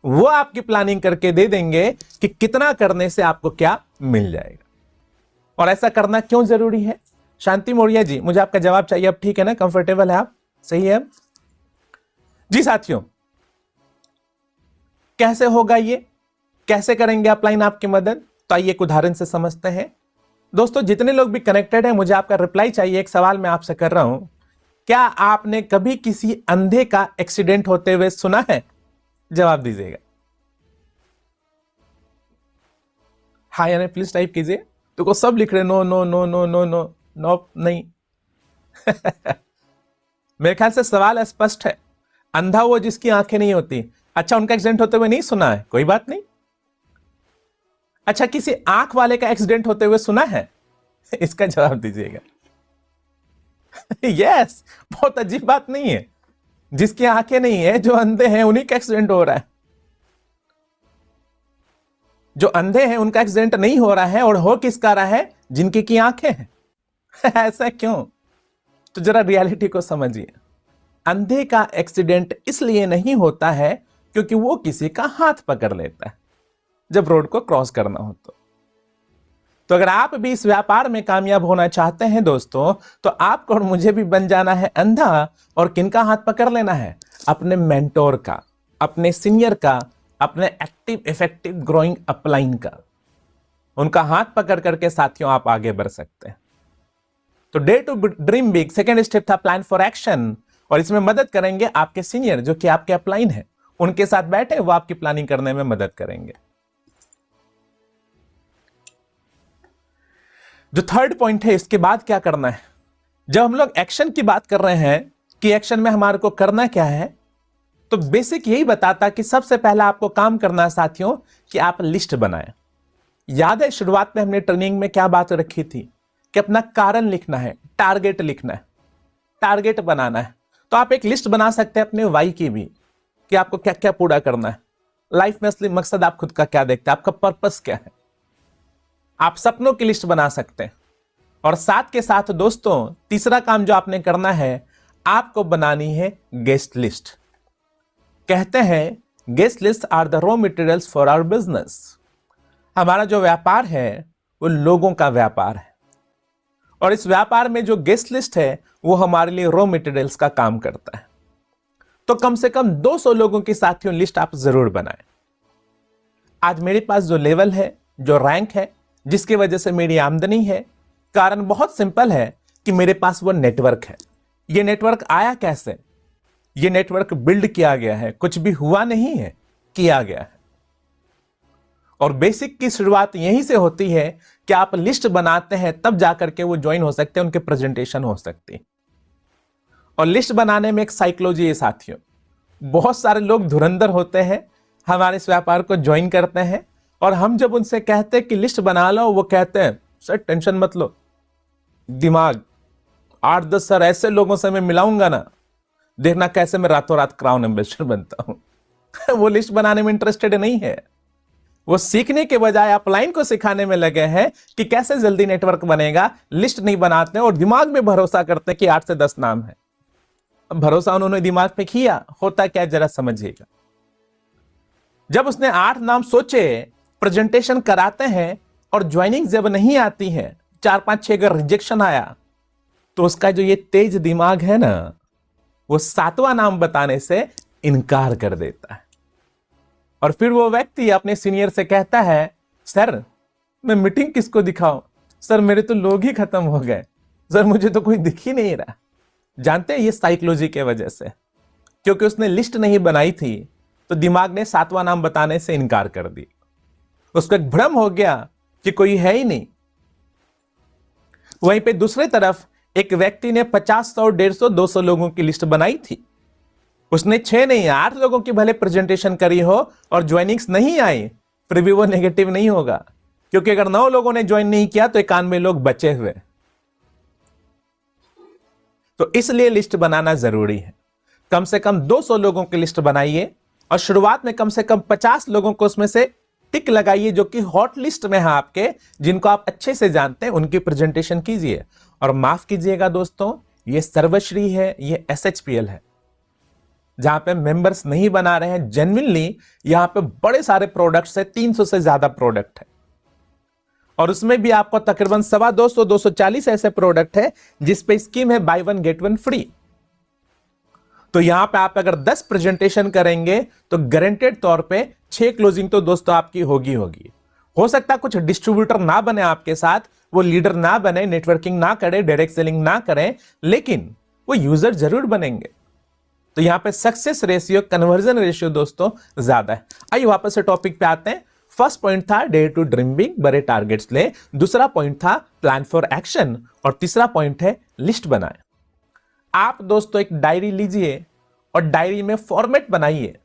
वो आपकी प्लानिंग करके दे देंगे कि कितना करने से आपको क्या मिल जाएगा। और ऐसा करना क्यों जरूरी है? शांति मौर्य जी, मुझे आपका जवाब चाहिए। अब ठीक है ना, कंफर्टेबल है आप, सही है जी साथियों? कैसे होगा ये, कैसे करेंगे अपलाइन आपकी मदद? तो आइए एक उदाहरण से समझते हैं। दोस्तों, जितने लोग भी कनेक्टेड हैं, मुझे आपका रिप्लाई चाहिए। एक सवाल मैं आपसे कर रहा हूं, क्या आपने कभी किसी अंधे का एक्सीडेंट होते हुए सुना है? जवाब दीजिएगा। हाँ या नहीं प्लीज टाइप कीजिए। तो सब लिख रहे no no no no no no no, नहीं। मेरे ख्याल से सवाल स्पष्ट है। अंधा वो जिसकी आंखें नहीं होती। अच्छा, उनका एक्सीडेंट होते हुए नहीं सुना है, कोई बात नहीं। अच्छा, किसी आंख वाले का एक्सीडेंट होते हुए सुना है? इसका जवाब दीजिएगा। यस, बहुत अजीब बात नहीं है। जिसकी आंखें नहीं है, जो अंधे हैं, उन्हीं का एक्सीडेंट हो रहा है। जो अंधे हैं उनका एक्सीडेंट नहीं हो रहा है, और हो किसका रहा है? जिनकी की आंखें हैं। ऐसा क्यों? तो जरा रियलिटी को समझिए। अंधे का एक्सीडेंट इसलिए नहीं होता है क्योंकि वो किसी का हाथ पकड़ लेता है जब रोड को क्रॉस करना हो। तो अगर आप भी इस व्यापार में कामयाब होना चाहते हैं दोस्तों, तो आपको और मुझे भी बन जाना है अंधा। और किनका हाथ पकड़ लेना है? अपने मेंटोर का, अपने सीनियर का, अपने एक्टिव इफेक्टिव ग्रोइंग अपलाइन का। उनका हाथ पकड़ करके साथियों आप आगे बढ़ सकते हैं। तो day two dream big second step था प्लान फॉर एक्शन, और इसमें मदद करेंगे आपके सीनियर जो कि आपके अपलाइन है। उनके साथ बैठे वो आपकी प्लानिंग करने में मदद करेंगे। जो थर्ड पॉइंट है, इसके बाद क्या करना है। जब हम लोग एक्शन की बात कर रहे हैं कि एक्शन में हमारे को करना क्या है, तो बेसिक यही बताता कि सबसे पहला आपको काम करना है साथियों कि आप लिस्ट बनाएं। याद है शुरुआत में हमने ट्रेनिंग में क्या बात रखी थी कि अपना कारण लिखना है, टारगेट लिखना है, टारगेट बनाना है। तो आप एक लिस्ट बना सकते हैं अपने वाई की भी, कि आपको क्या क्या पूरा करना है लाइफ में, असली मकसद आप खुद का क्या देखते हैं, आपका पर्पस क्या है। आप सपनों की लिस्ट बना सकते हैं। और साथ के साथ दोस्तों तीसरा काम जो आपने करना है, आपको बनानी है गेस्ट लिस्ट। कहते हैं guest list are the raw materials for our business. हमारा जो व्यापार है वो लोगों का व्यापार है, और इस व्यापार में जो गेस्ट लिस्ट है वो हमारे लिए रॉ मटेरियल्स का काम करता है। तो कम से कम 200 लोगों की साथियों लिस्ट आप जरूर बनाएं। आज मेरे पास जो लेवल है, जो रैंक है, जिसकी वजह से मेरी आमदनी है, कारण बहुत सिंपल है कि मेरे पास वो नेटवर्क है। ये नेटवर्क आया कैसे? ये नेटवर्क बिल्ड किया गया है, कुछ भी हुआ नहीं है, किया गया है। और बेसिक की शुरुआत यहीं से होती है कि आप लिस्ट बनाते हैं, तब जाकर के वो ज्वाइन हो सकते हैं, उनके प्रेजेंटेशन हो सकती है। और लिस्ट बनाने में एक साइकोलॉजी है साथियों। बहुत सारे लोग धुरंधर होते हैं, हमारे इस व्यापार को ज्वाइन करते हैं, और हम जब उनसे कहते हैं कि लिस्ट बना लो, वो कहते हैं सर टेंशन मत लो, दिमाग 8-10 सर ऐसे लोगों से मैं मिलाऊंगा ना, देखना कैसे मैं रातों रात क्राउन एम्बेसडर बनता हूं। वो लिस्ट बनाने में इंटरेस्टेड नहीं है। वो सीखने के बजाय अपलाइन को सिखाने में लगे हैं कि कैसे जल्दी नेटवर्क बनेगा। लिस्ट नहीं बनाते और दिमाग में भरोसा करते हैं कि 8 से 10 नाम है। अब भरोसा उन्होंने दिमाग पे किया, होता क्या जरा समझिएगा। जब उसने 8 नाम सोचे, प्रेजेंटेशन कराते हैं और ज्वाइनिंग जब नहीं आती है, 4-5-6 अगर रिजेक्शन आया, तो उसका जो ये तेज दिमाग है ना, वो 7वां नाम बताने से इनकार कर देता है। और फिर वो व्यक्ति अपने सीनियर से कहता है सर मैं मीटिंग किसको दिखाऊं, सर मेरे तो लोग ही खत्म हो गए, सर मुझे तो कोई दिख ही नहीं रहा। जानते हैं ये साइकोलॉजी के वजह से, क्योंकि उसने लिस्ट नहीं बनाई थी, तो दिमाग ने 7वां नाम बताने से इनकार कर दी। उसको एक भ्रम हो गया कि कोई है ही नहीं। वहीं पे दूसरी तरफ एक व्यक्ति ने 50, 100, 150, 200 लोगों की लिस्ट बनाई थी। उसने 6 नहीं 8 लोगों की भले प्रेजेंटेशन करी हो और ज्वाइनिंग्स नहीं आई, फिर भी वो नेगेटिव नहीं होगा, क्योंकि अगर 9 लोगों ने ज्वाइन नहीं किया तो 91 लोग बचे हुए। तो इसलिए लिस्ट बनाना जरूरी है। कम से कम 200 लोगों की लिस्ट बनाइए, और शुरुआत में कम से कम 50 लोगों को उसमें से टिक लगाइए जो कि हॉट लिस्ट में है आपके, जिनको आप अच्छे से जानते हैं, उनकी प्रेजेंटेशन कीजिए। और माफ कीजिएगा दोस्तों, ये सर्वश्री है, ये SHPL है, जहां पे मेंबर्स नहीं बना रहे हैं। जेन्युइनली यहां पे बड़े सारे प्रोडक्ट्स है, 300 से ज्यादा प्रोडक्ट है, और उसमें भी आपको तकरीबन 250, 240 ऐसे प्रोडक्ट है जिस पे स्कीम है बाय 1 गेट 1 फ्री। तो यहां पे आप अगर 10 प्रेजेंटेशन करेंगे तो गारंटेड तौर पे 6 क्लोजिंग तो दोस्तों आपकी होगी। हो सकता है कुछ डिस्ट्रीब्यूटर ना बने आपके साथ, वो लीडर ना बने, नेटवर्किंग ना करे, डायरेक्ट सेलिंग ना करें, लेकिन वो यूजर जरूर बनेंगे। तो यहां पे सक्सेस रेशियो, कन्वर्जन रेशियो दोस्तों ज्यादा है। आइए वापस से टॉपिक पे आते हैं। फर्स्ट पॉइंट था डेयर टू ड्रीम बिग, बड़े टारगेट्स ले। दूसरा पॉइंट था प्लान फॉर एक्शन, और तीसरा पॉइंट है लिस्ट बनाएं। आप दोस्तों एक डायरी लीजिए और डायरी में फॉर्मेट बनाइए,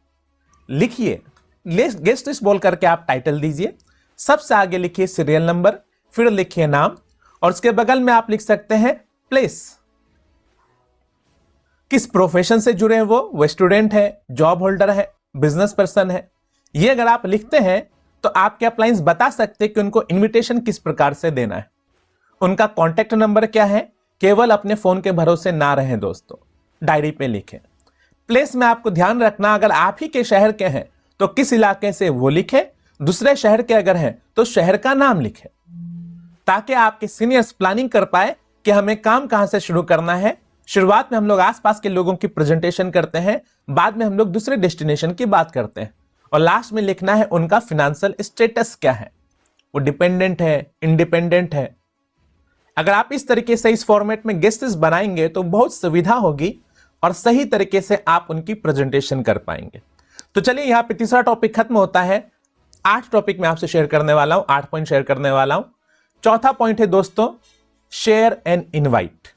लिखिए गेस्ट लिस्ट बोल करके आप टाइटल दीजिए, सबसे आगे लिखिए सीरियल नंबर, फिर लिखिए नाम, और उसके बगल में आप लिख सकते हैं प्लेस, किस प्रोफेशन से जुड़े हैं वो स्टूडेंट है, जॉब होल्डर है, बिजनेस पर्सन है। ये अगर आप लिखते हैं तो आपके अपलाइंस बता सकते हैं कि उनको इनविटेशन किस प्रकार से देना है, उनका कॉन्टेक्ट नंबर क्या है। केवल अपने फोन के भरोसे ना रहें दोस्तों, डायरी पे लिखें। प्लेस में आपको ध्यान रखना, अगर आप ही के शहर के हैं तो किस इलाके से वो लिखें, दूसरे शहर के अगर हैं तो शहर का नाम लिखें, ताकि आपके सीनियर्स प्लानिंग कर पाए कि हमें काम कहां से शुरू करना है। शुरुआत में हम लोग आसपास के लोगों की प्रेजेंटेशन करते हैं, बाद में हम लोग दूसरे डेस्टिनेशन की बात करते हैं, और लास्ट में लिखना है उनका फाइनेंशियल स्टेटस क्या है, वो डिपेंडेंट है, इंडिपेंडेंट है। अगर आप इस तरीके से इस फॉर्मेट में गेस्ट लिस्ट बनाएंगे तो बहुत सुविधा होगी और सही तरीके से आप उनकी प्रेजेंटेशन कर पाएंगे। तो चलिए यहां पे तीसरा टॉपिक खत्म होता है। 8 टॉपिक मैं आपसे शेयर करने वाला हूं, 8 पॉइंट शेयर करने वाला हूं। चौथा पॉइंट है दोस्तों, शेयर एंड इनवाइट।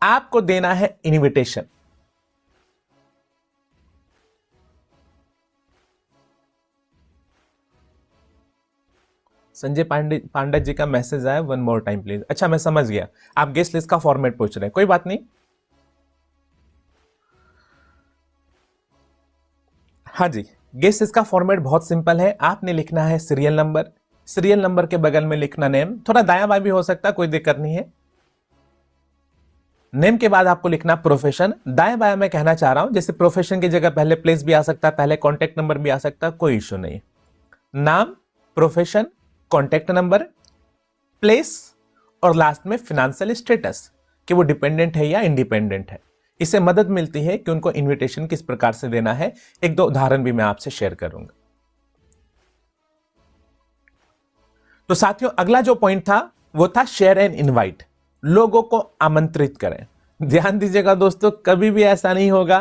आपको देना है इनविटेशन। संजय पांडे जी का मैसेज आया, वन मोर टाइम प्लीज। अच्छा मैं समझ गया, आप गेस्ट लिस्ट का फॉर्मेट पूछ रहे हैं, कोई बात नहीं। हाँ जी, गेस्ट लिस्ट का फॉर्मेट बहुत सिंपल है। आपने लिखना है सीरियल नंबर, सीरियल नंबर के बगल में लिखना नेम, थोड़ा दायां बाएं भी हो सकता है, कोई दिक्कत नहीं है। नेम के बाद आपको लिखना प्रोफेशन। दाएं बाएं मैं कहना चाह रहा हूं, जैसे प्रोफेशन की जगह पहले प्लेस भी आ सकता है, पहले कॉन्टेक्ट नंबर भी आ सकता है, कोई इश्यू नहीं। नाम, प्रोफेशन, कॉन्टेक्ट नंबर, प्लेस और लास्ट में फिनेंशियल स्टेटस कि वो डिपेंडेंट है या इंडिपेंडेंट है। इससे मदद मिलती है कि उनको इनविटेशन किस प्रकार से देना है। एक दो उदाहरण भी मैं आपसे शेयर करूंगा। तो साथियों, अगला जो पॉइंट था वो था शेयर एंड इनवाइट, लोगों को आमंत्रित करें। ध्यान दीजिएगा दोस्तों, कभी भी ऐसा नहीं होगा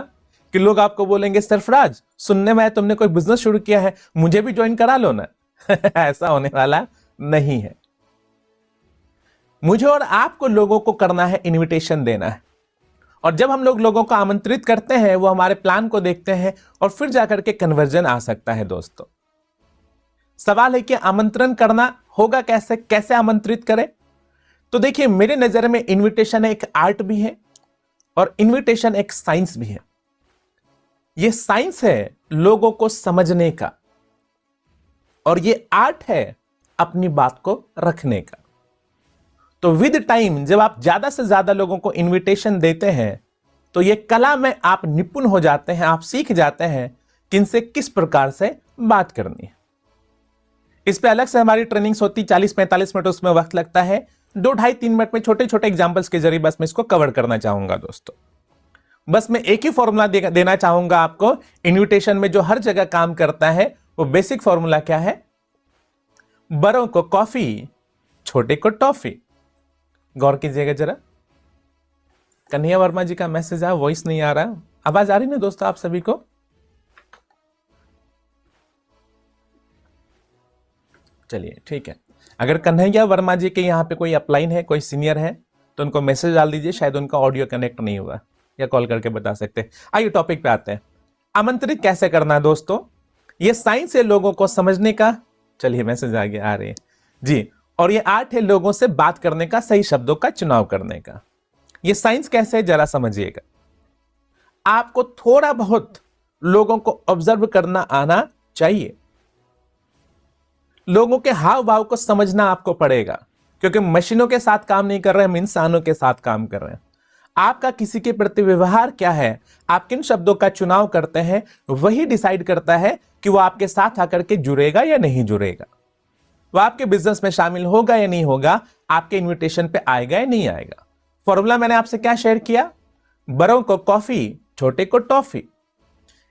कि लोग आपको बोलेंगे सरफराज सुनने में तुमने कोई बिजनेस शुरू किया है, मुझे भी ज्वाइन करा लो ना। ऐसा होने वाला नहीं है। मुझे और आपको लोगों को करना है इनविटेशन देना है, और जब हम लोग लोगों को आमंत्रित करते हैं वो हमारे प्लान को देखते हैं और फिर जाकर के कन्वर्जन आ सकता है। दोस्तों सवाल है कि आमंत्रण करना होगा कैसे, कैसे आमंत्रित करें। तो देखिए, मेरे नजर में इनविटेशन एक आर्ट भी है और इनविटेशन एक साइंस भी है। यह साइंस है लोगों को समझने का और ये आर्ट है अपनी बात को रखने का। तो विद टाइम जब आप ज्यादा से ज्यादा लोगों को इनविटेशन देते हैं तो ये कला में आप निपुण हो जाते हैं, आप सीख जाते हैं किनसे किस प्रकार से बात करनी है। इस पे अलग से हमारी ट्रेनिंग्स होती, 40-45 मिनट उसमें वक्त लगता है। 2 ढाई 3 मिनट में छोटे छोटे एग्जांपल्स के जरिए बस मैं इसको कवर करना चाहूंगा। दोस्तों बस मैं एक ही फॉर्मूला देना चाहूंगा आपको। इनविटेशन में जो हर जगह काम करता है वो बेसिक फॉर्मूला क्या है? बड़ों को कॉफी, छोटे को टॉफी। गौर कीजिएगा जरा। कन्हैया वर्मा जी का मैसेज आया, वॉइस नहीं आ रहा, आवाज आ रही ना दोस्तों आप सभी को? चलिए ठीक है। अगर कन्हैया वर्मा जी के यहाँ पे कोई अपलाइन है, कोई सीनियर है, तो उनको मैसेज डाल दीजिए, शायद उनका ऑडियो कनेक्ट नहीं हुआ, या कॉल करके बता सकते हैं। आइए टॉपिक पे आते हैं। आमंत्रित कैसे करना है दोस्तों, ये साइंस है लोगों को समझने का। चलिए मैसेज आ गया, आ रहे हैं जी। और ये आर्ट है लोगों से बात करने का, सही शब्दों का चुनाव करने का। ये साइंस कैसे है जरा समझिएगा। आपको थोड़ा बहुत लोगों को ऑब्जर्व करना आना चाहिए। लोगों के हाव भाव को समझना आपको पड़ेगा, क्योंकि मशीनों के साथ काम नहीं कर रहे हैं, हम इंसानों के साथ काम कर रहे हैं। आपका किसी के प्रति व्यवहार क्या है, आप किन शब्दों का चुनाव करते हैं, वही डिसाइड करता है कि वो आपके साथ आकर के जुड़ेगा या नहीं जुड़ेगा, वो आपके बिजनेस में शामिल होगा या नहीं होगा, आपके इनविटेशन पे आएगा या नहीं आएगा। फॉर्मूला मैंने आपसे क्या शेयर किया? बड़ों को कॉफी, छोटे को टॉफी।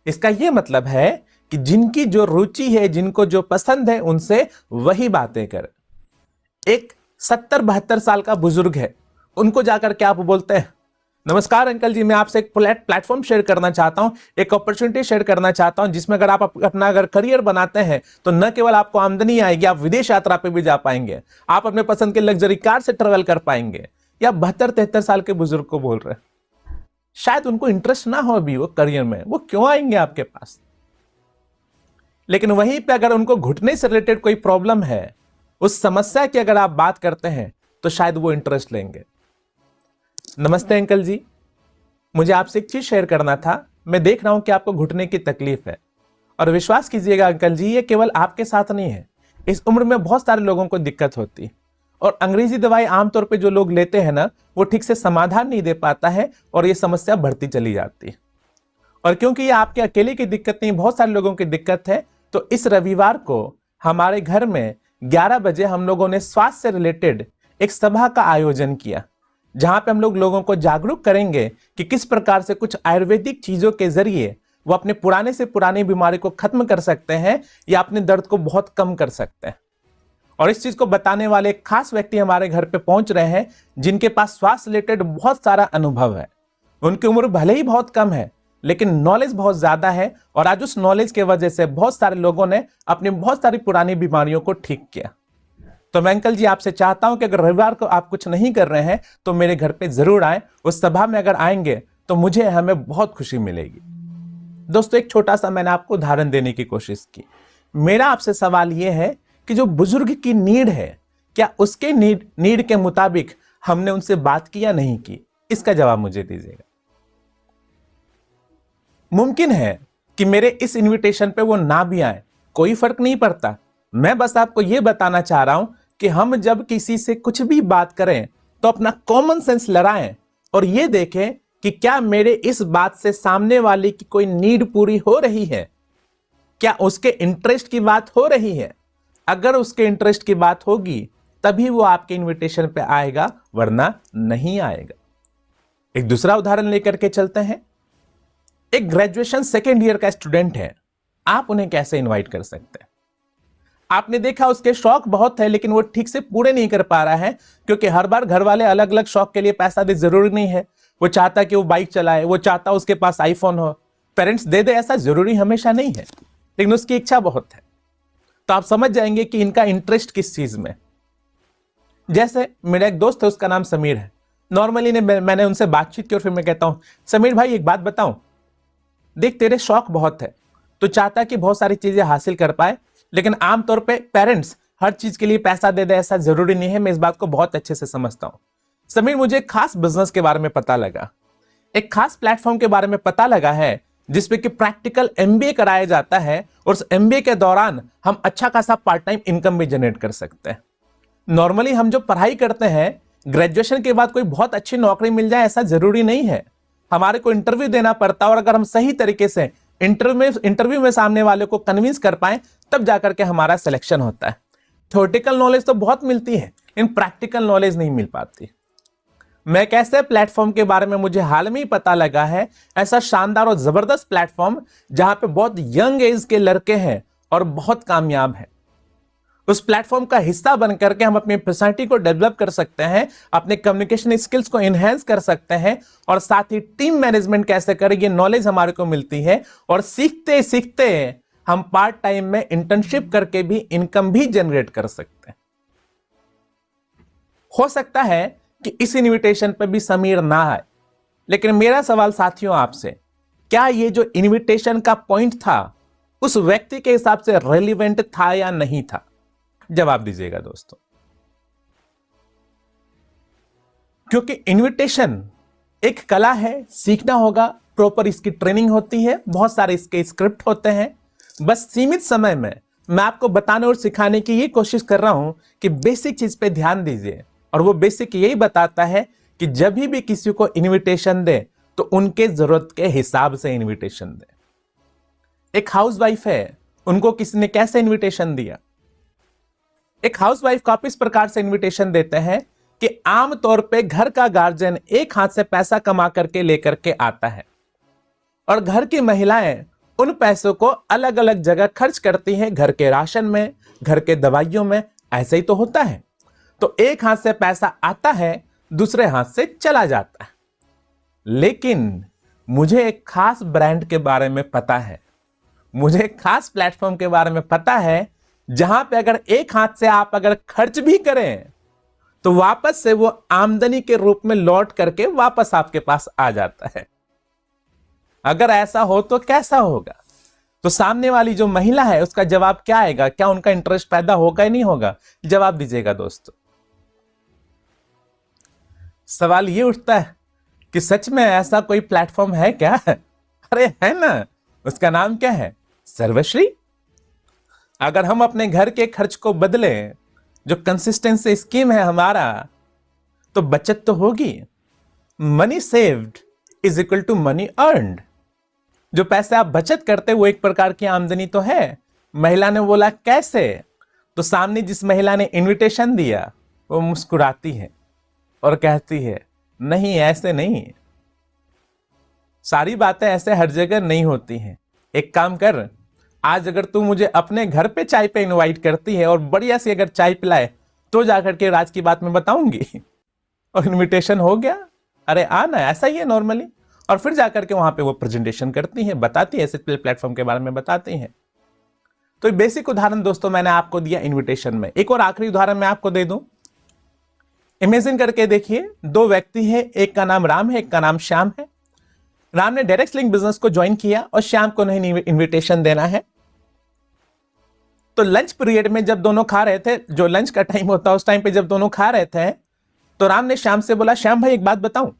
इसका यह मतलब है कि जिनकी जो रुचि है, जिनको जो पसंद है, उनसे वही बातें कर। एक 70-72 साल का बुजुर्ग है, उनको जाकर के आप बोलते हैं नमस्कार अंकल जी, मैं आपसे एक प्लेटफॉर्म शेयर करना चाहता हूं, एक अपॉर्चुनिटी शेयर करना चाहता हूं, जिसमें अगर आप अपना अगर करियर बनाते हैं तो न केवल आपको आमदनी आएगी, आप विदेश यात्रा पे भी जा पाएंगे, आप अपने पसंद के लग्जरी कार से ट्रेवल कर पाएंगे। या 72-73 साल के बुजुर्ग को बोल रहे हैं, शायद उनको इंटरेस्ट ना हो अभी वो करियर में, वो क्यों आएंगे आपके पास? लेकिन वहीं पे अगर उनको घुटने से रिलेटेड कोई प्रॉब्लम है, उस समस्या की अगर आप बात करते हैं, तो शायद वो इंटरेस्ट लेंगे। नमस्ते अंकल जी, मुझे आपसे एक चीज शेयर करना था। मैं देख रहा हूं कि आपको घुटने की तकलीफ है, और विश्वास कीजिएगा अंकल जी, ये केवल आपके साथ नहीं है, इस उम्र में बहुत सारे लोगों को दिक्कत होती, और अंग्रेजी दवाई आमतौर पे जो लोग लेते हैं ना, वो ठीक से समाधान नहीं दे पाता है, और ये समस्या बढ़ती चली जाती है। और क्योंकि ये आपके अकेले की दिक्कत नहीं, बहुत सारे लोगों की दिक्कत है, तो इस रविवार को हमारे घर में 11 बजे हम लोगों ने स्वास्थ्य से रिलेटेड एक सभा का आयोजन किया, जहां पे हम लोग लोगों को जागरूक करेंगे कि किस प्रकार से कुछ आयुर्वेदिक चीजों के जरिए वो अपने पुराने से पुरानी बीमारी को खत्म कर सकते हैं या अपने दर्द को बहुत कम कर सकते हैं। और इस चीज को बताने वाले एक खास व्यक्ति हमारे घर पे पहुंच रहे हैं, जिनके पास स्वास्थ्य रिलेटेड बहुत सारा अनुभव है। उनकी उम्र भले ही बहुत कम है, लेकिन नॉलेज बहुत ज्यादा है, और आज उस नॉलेज के वजह से बहुत सारे लोगों ने अपनी बहुत सारी पुरानी बीमारियों को ठीक किया। तो मैं अंकल जी आपसे चाहता हूं कि अगर रविवार को आप कुछ नहीं कर रहे हैं तो मेरे घर पे जरूर आए, उस सभा में अगर आएंगे तो मुझे हमें बहुत खुशी मिलेगी। दोस्तों एक छोटा सा मैंने आपको उदाहरण देने की कोशिश की। मेरा आपसे सवाल यह है कि जो बुजुर्ग की नीड है, क्या उसके नीड के मुताबिक हमने उनसे बात की या नहीं की? इसका जवाब मुझे दीजिएगा। मुमकिन है कि मेरे इस इनविटेशन पे वो ना भी आए, कोई फर्क नहीं पड़ता। मैं बस आपको यह बताना चाह रहा हूं कि हम जब किसी से कुछ भी बात करें तो अपना कॉमन सेंस लड़ाएं और यह देखें कि क्या मेरे इस बात से सामने वाले की कोई नीड पूरी हो रही है, क्या उसके इंटरेस्ट की बात हो रही है। अगर उसके इंटरेस्ट की बात होगी तभी वो आपके इनविटेशन पे आएगा, वरना नहीं आएगा। एक दूसरा उदाहरण लेकर के चलते हैं। एक ग्रेजुएशन सेकेंड ईयर का स्टूडेंट है, आप उन्हें कैसे इनवाइट कर सकते हैं? आपने देखा उसके शौक बहुत है लेकिन वो ठीक से पूरे नहीं कर पा रहा है, क्योंकि हर बार घर वाले अलग अलग शौक के लिए पैसा दे जरूरी नहीं है। वो चाहता कि वो बाइक चलाए, वो चाहता उसके पास आईफोन हो, पेरेंट्स दे दे ऐसा जरूरी हमेशा नहीं है, लेकिन उसकी इच्छा बहुत है। तो आप समझ जाएंगे कि इनका इंटरेस्ट किस चीज में। जैसे मेरा एक दोस्त है, उसका नाम समीर है। नॉर्मली मैंने उनसे बातचीत की और फिर मैं कहता हूं, समीर भाई एक बात बताऊं, देख तेरे शौक बहुत है, तो चाहता कि बहुत सारी चीजें हासिल कर पाए, लेकिन आमतौर पे पेरेंट्स हर चीज के लिए पैसा दे दे ऐसा जरूरी नहीं है। मैं इस बात को बहुत अच्छे से समझता हूं। समीर, मुझे एक खास बिजनेस के बारे में पता लगा, एक खास प्लेटफॉर्म के बारे में पता लगा है जिसपे कि प्रैक्टिकल एमबीए कराया जाता है और उस एमबीए के दौरान हम अच्छा खासा पार्ट टाइम इनकम भी जनरेट कर सकते हैं। नॉर्मली हम जो पढ़ाई करते हैं, ग्रेजुएशन के बाद कोई बहुत अच्छी नौकरी मिल जाए ऐसा जरूरी नहीं है। हमारे को इंटरव्यू देना पड़ता है और अगर हम सही तरीके से इंटरव्यू में सामने वाले को कन्विंस कर पाए तब जाकर के हमारा सिलेक्शन होता है। थ्योरेटिकल नॉलेज तो बहुत मिलती है, इन प्रैक्टिकल नॉलेज नहीं मिल पाती। मैं एक ऐसे प्लेटफॉर्म के बारे में मुझे हाल में ही पता लगा है, ऐसा शानदार और जबरदस्त प्लेटफॉर्म जहां पे बहुत यंग एज के लड़के हैं और बहुत कामयाब हैं। उस प्लेटफॉर्म का हिस्सा बनकर के हम अपनी पर्सनालिटी को डेवलप कर सकते हैं, अपने कम्युनिकेशन स्किल्स को एनहेंस कर सकते हैं और साथ ही टीम मैनेजमेंट कैसे करें ये नॉलेज हमारे को मिलती है। और सीखते सीखते हम पार्ट टाइम में इंटर्नशिप करके भी इनकम भी जनरेट कर सकते हैं। हो सकता है कि इस इनविटेशन पे भी समीर ना आए, लेकिन मेरा सवाल साथियों आपसे, क्या ये जो इनविटेशन का पॉइंट था उस व्यक्ति के हिसाब से रेलिवेंट था या नहीं था? जवाब दीजिएगा दोस्तों। क्योंकि इनविटेशन एक कला है, सीखना होगा, प्रॉपर इसकी ट्रेनिंग होती है, बहुत सारे इसके स्क्रिप्ट होते हैं। बस सीमित समय में मैं आपको बताने और सिखाने की ये कोशिश कर रहा हूं कि बेसिक चीज पे ध्यान दीजिए। और वो बेसिक यही बताता है कि जब भी किसी को इनविटेशन दे तो उनके जरूरत के हिसाब से इनविटेशन दे। एक हाउसवाइफ है, उनको किसी ने कैसे इनविटेशन दिया? एक हाउसवाइफ को आप इस प्रकार से इनविटेशन देते हैं कि आमतौर पे घर का गार्जियन एक हाथ से पैसा कमा करके लेकर के आता है और घर की महिलाएं उन पैसों को अलग अलग जगह खर्च करती हैं, घर के राशन में, घर के दवाइयों में। ऐसे ही तो होता है। तो एक हाथ से पैसा आता है, दूसरे हाथ से चला जाता है। लेकिन मुझे एक खास ब्रांड के बारे में पता है, मुझे एक खास प्लेटफॉर्म के बारे में पता है जहां पे अगर एक हाथ से आप अगर खर्च भी करें तो वापस से वो आमदनी के रूप में लौट करके वापस आपके पास आ जाता है। अगर ऐसा हो तो कैसा होगा? तो सामने वाली जो महिला है उसका जवाब क्या आएगा? क्या उनका इंटरेस्ट पैदा होगा या नहीं होगा? जवाब दीजिएगा दोस्तों। सवाल ये उठता है कि सच में ऐसा कोई प्लेटफॉर्म है क्या? अरे है ना, उसका नाम क्या है? सर्वश्री। अगर हम अपने घर के खर्च को बदले, जो कंसिस्टेंसी स्कीम है हमारा, तो बचत तो होगी। Money saved is equal to money earned. जो पैसे आप बचत करते वो एक प्रकार की आमदनी तो है। महिला ने बोला कैसे? तो सामने जिस महिला ने इनविटेशन दिया वो मुस्कुराती है और कहती है नहीं ऐसे नहीं, सारी बातें ऐसे हर जगह नहीं होती हैं। एक काम कर, आज अगर तू मुझे अपने घर पे चाय पे इनवाइट करती है और बढ़िया सी अगर चाय पिलाए तो जाकर के राज की बात मैं बताऊंगी। और इनविटेशन हो गया, अरे आना, ऐसा ही है नॉर्मली। और फिर जाकर के वहां पे वो प्रेजेंटेशन करती है, बताती है, ऐसे प्लेटफॉर्म के बारे में बताती है। तो बेसिक उदाहरण दोस्तों मैंने आपको दिया इनविटेशन में। एक और आखिरी उदाहरण मैं आपको दे दूं। इमेजिन करके देखिए, दो व्यक्ति हैं, एक का नाम राम है, एक का नाम श्याम है। राम ने डायरेक्ट लिंक बिजनेस को ज्वाइन किया और श्याम को नहीं इनविटेशन देना है। तो लंच पीरियड में जब दोनों खा रहे थे, जो लंच का टाइम होता है उस टाइम पे जब दोनों खा रहे थे, तो राम ने श्याम से बोला, श्याम भाई एक बात बताऊं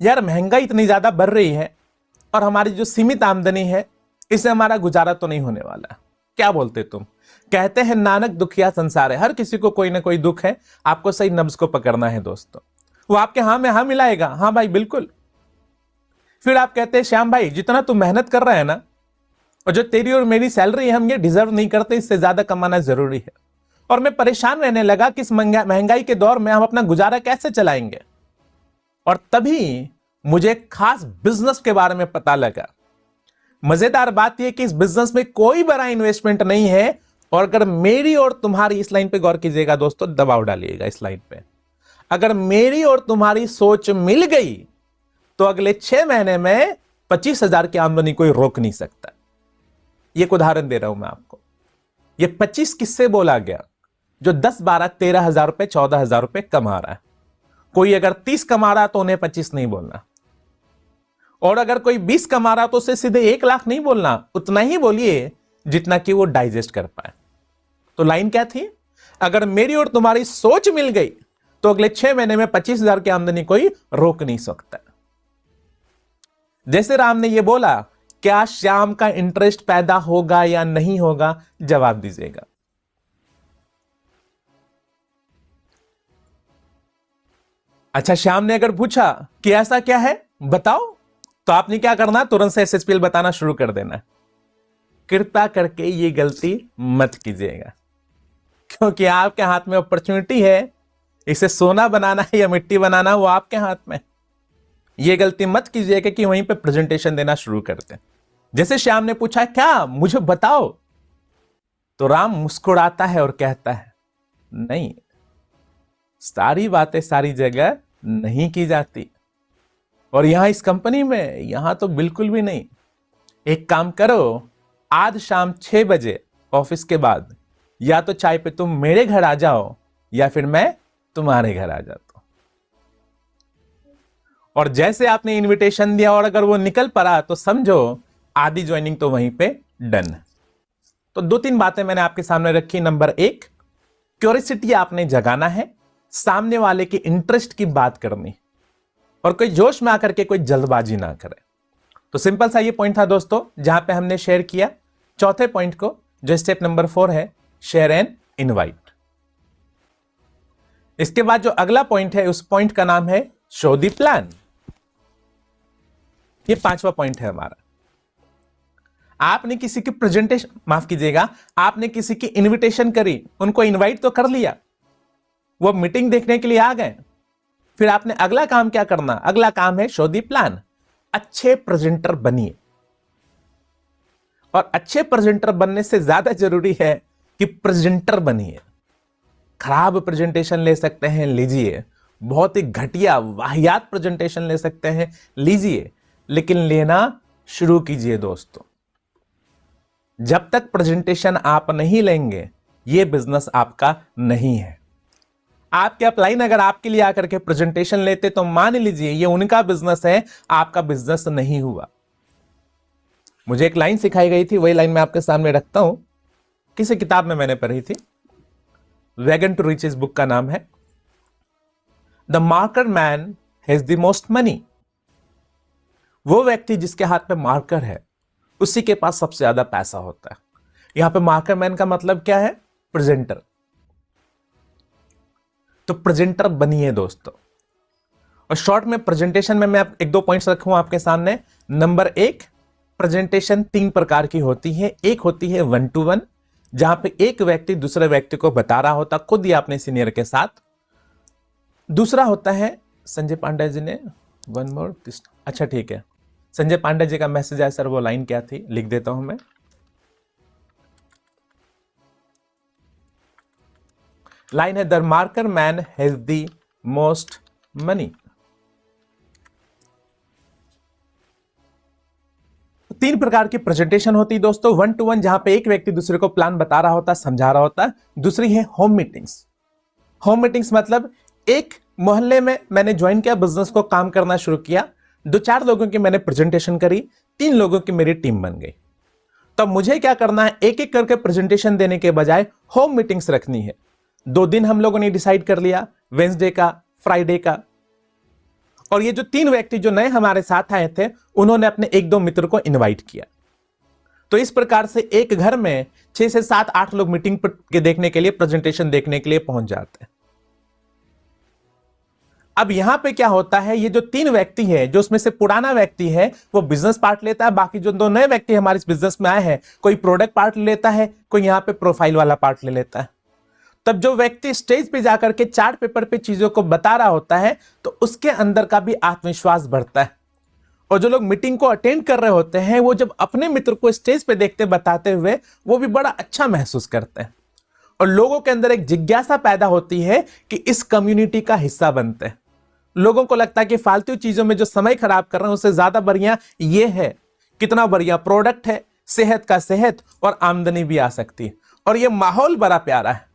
यार, महंगाई इतनी ज्यादा बढ़ रही है और हमारी जो सीमित आमदनी है इससे हमारा गुजारा तो नहीं होने वाला, क्या बोलते तुम? कहते हैं नानक दुखिया संसार है, हर किसी को कोई ना कोई दुख है, आपको सही नब्ज को पकड़ना है दोस्तों। वो आपके हाँ में हाँ मिलाएगा, हाँ भाई बिल्कुल। फिर आप कहते हैं श्याम भाई जितना तुम मेहनत कर रहे हैं ना, और जो तेरी और मेरी सैलरी है हम ये डिजर्व नहीं करते, इससे ज्यादा कमाना जरूरी है। और मैं परेशान रहने लगा कि इस महंगाई के दौर में हम अपना गुजारा कैसे चलाएंगे। और तभी मुझे एक खास बिजनेस के बारे में पता लगा। मजेदार बात यह कि इस बिजनेस में कोई बड़ा इन्वेस्टमेंट नहीं है, और अगर मेरी और तुम्हारी, इस लाइन पे गौर कीजिएगा दोस्तों, दबाव डालिएगा इस लाइन पे, अगर मेरी और तुम्हारी सोच मिल गई तो अगले 6 महीने में 25,000 की आमदनी कोई रोक नहीं सकता। ये एक उदाहरण दे रहा हूं मैं आपको। ये 25 किससे बोला गया? जो 10, 12, 13,000 रुपए, 14,000 रुपए कमा रहा है। कोई अगर 30 कमा रहा तो उन्हें 25 नहीं बोलना, और अगर कोई 20 कमा रहा तो उसे सीधे 1 लाख नहीं बोलना, उतना ही बोलिए जितना कि वो डाइजेस्ट कर पाए। तो लाइन क्या थी? अगर मेरी और तुम्हारी सोच मिल गई तो अगले 6 महीने में 25,000 की आमदनी कोई रोक नहीं सकता। जैसे राम ने यह बोला, क्या श्याम का इंटरेस्ट पैदा होगा या नहीं होगा? जवाब दीजिएगा। अच्छा, श्याम ने अगर पूछा कि ऐसा क्या है बताओ, तो आपने क्या करना? तुरंत से एसएचपीएल बताना शुरू कर देना। कृपया करके ये गलती मत कीजिएगा, क्योंकि आपके हाथ में अपॉर्चुनिटी है, इसे सोना बनाना है या मिट्टी बनाना वो आपके हाथ में। ये गलती मत कीजिएगा कि वहीं पे प्रेजेंटेशन देना शुरू करते हैं। जैसे श्याम ने पूछा क्या मुझे बताओ, तो राम मुस्कुराता है और कहता है नहीं, सारी बातें सारी जगह नहीं की जाती, और यहां इस कंपनी में यहां तो बिल्कुल भी नहीं। एक काम करो, आज शाम 6 बजे ऑफिस के बाद या तो चाय पे तुम मेरे घर आ जाओ या फिर मैं तुम्हारे घर आ जाता हूं। और जैसे आपने इनविटेशन दिया और अगर वो निकल पड़ा तो समझो आधी ज्वाइनिंग तो वहीं पे डन। तो 2-3 बातें मैंने आपके सामने रखी। नंबर 1, क्यूरियोसिटी आपने जगाना है, सामने वाले की इंटरेस्ट की बात करनी, और कोई जोश में आकर के कोई जल्दबाजी ना करे। तो सिंपल सा ये पॉइंट था दोस्तों, जहां पे हमने शेयर किया। चौथे पॉइंट को, जो स्टेप नंबर 4 है, शेयर एंड इनवाइट। इसके बाद जो अगला पॉइंट है, उस पॉइंट का नाम है शो द प्लान। ये 5वां पॉइंट है हमारा। आपने किसी की प्रेजेंटेशन, माफ कीजिएगा, आपने किसी की इनविटेशन करी, उनको इनवाइट तो कर लिया, वो मीटिंग देखने के लिए आ गए, फिर आपने अगला काम क्या करना? अगला काम है शो द प्लान। अच्छे प्रेजेंटर बनिए, और अच्छे प्रेजेंटर बनने से ज्यादा जरूरी है कि प्रेजेंटर बनिए। खराब प्रेजेंटेशन ले सकते हैं, लीजिए। बहुत ही घटिया वाहियात प्रेजेंटेशन ले सकते हैं, लीजिए, लेकिन लेना शुरू कीजिए दोस्तों। जब तक प्रेजेंटेशन आप नहीं लेंगे, यह बिजनेस आपका नहीं है। आपके अपलाइन अगर आपके लिए आकर के प्रेजेंटेशन लेते तो मान लीजिए ये उनका बिजनेस है, आपका बिजनेस नहीं हुआ। मुझे एक लाइन सिखाई गई थी, वही लाइन मैं आपके सामने रखता हूं, किसी किताब में मैंने पढ़ी थी। वैगन टू रिचेस बुक का नाम है। The marker man has the most money. वो व्यक्ति जिसके हाथ में मार्कर है, उसी के पास सबसे ज्यादा पैसा होता है। यहां पे मार्कर मैन का मतलब क्या है? प्रेजेंटर। तो प्रेजेंटर बनिए दोस्तों। और शॉर्ट में प्रेजेंटेशन में मैं 1-2 पॉइंट्स रखूं आपके सामने। नंबर 1, प्रेजेंटेशन 3 प्रकार की होती है। एक होती है 1 to 1, जहां पे एक व्यक्ति दूसरे व्यक्ति को बता रहा होता, खुद या अपने सीनियर के साथ। दूसरा होता है, संजय पांडे जी ने 1 more, अच्छा ठीक है, संजय पांडे जी का मैसेज है सर, वो लाइन क्या थी लिख देता हूं मैं। लाइन है, the marker man has the most money. तीन प्रकार की प्रेजेंटेशन होती है दोस्तों। 1-to-1 जहां पे एक व्यक्ति दूसरे को प्लान बता रहा होता, समझा रहा होता। दूसरी है होम मीटिंग्स। होम मीटिंग्स मतलब एक मोहल्ले में मैंने ज्वाइन किया, बिजनेस को काम करना शुरू किया, 2-4 लोगों की मैंने प्रेजेंटेशन करी, 3 लोगों की मेरी टीम बन गई। तब मुझे क्या करना है, एक एक करके प्रेजेंटेशन देने के बजाय होम मीटिंग्स रखनी है। 2 दिन हम लोगों ने डिसाइड कर लिया, वेंसडे का, फ्राइडे का। और ये जो 3 व्यक्ति जो नए हमारे साथ आए थे, उन्होंने अपने 1-2 मित्र को इनवाइट किया। तो इस प्रकार से एक घर में 6 से 7-8 लोग मीटिंग के देखने के लिए, प्रेजेंटेशन देखने के लिए पहुंच जाते हैं। अब यहां पे क्या होता है, ये जो 3 व्यक्ति है, जो उसमें से पुराना व्यक्ति है वो बिजनेस पार्ट लेता है, बाकी जो 2 नए व्यक्ति हमारे इस बिजनेस में आए हैं, कोई प्रोडक्ट पार्ट ले लेता है, कोई यहां पे प्रोफाइल वाला पार्ट ले लेता है। तब जो व्यक्ति स्टेज पे जाकर के चार्ट पेपर पे चीजों को बता रहा होता है, तो उसके अंदर का भी आत्मविश्वास बढ़ता है। और जो लोग मीटिंग को अटेंड कर रहे होते हैं, वो जब अपने मित्र को स्टेज पे देखते बताते हुए, वो भी बड़ा अच्छा महसूस करते हैं। और लोगों के अंदर एक जिज्ञासा पैदा होती है कि इस कम्युनिटी का हिस्सा बनते हैं। लोगों को लगता है कि फालतू चीजों में जो समय खराब कर रहे हैं, उससे ज्यादा बढ़िया ये है, कितना बढ़िया प्रोडक्ट है, सेहत का सेहत, और आमदनी भी आ सकती है, और ये माहौल बड़ा प्यारा है।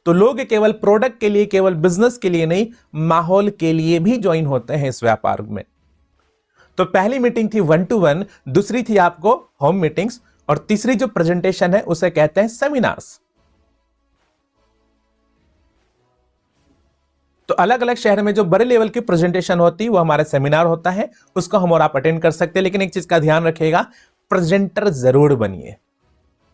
तो लोग केवल प्रोडक्ट के लिए, केवल बिजनेस के लिए नहीं, माहौल के लिए भी ज्वाइन होते हैं इस व्यापार में। तो पहली मीटिंग थी 1-to-1, दूसरी थी आपको होम मीटिंग्स, और तीसरी जो प्रेजेंटेशन है उसे कहते हैं सेमिनार्स। तो अलग अलग शहर में जो बड़े लेवल की प्रेजेंटेशन होती है वो हमारा सेमिनार होता है, उसको हम और आप अटेंड कर सकते हैं। लेकिन एक चीज का ध्यान रखिएगा, प्रेजेंटर जरूर बनिए,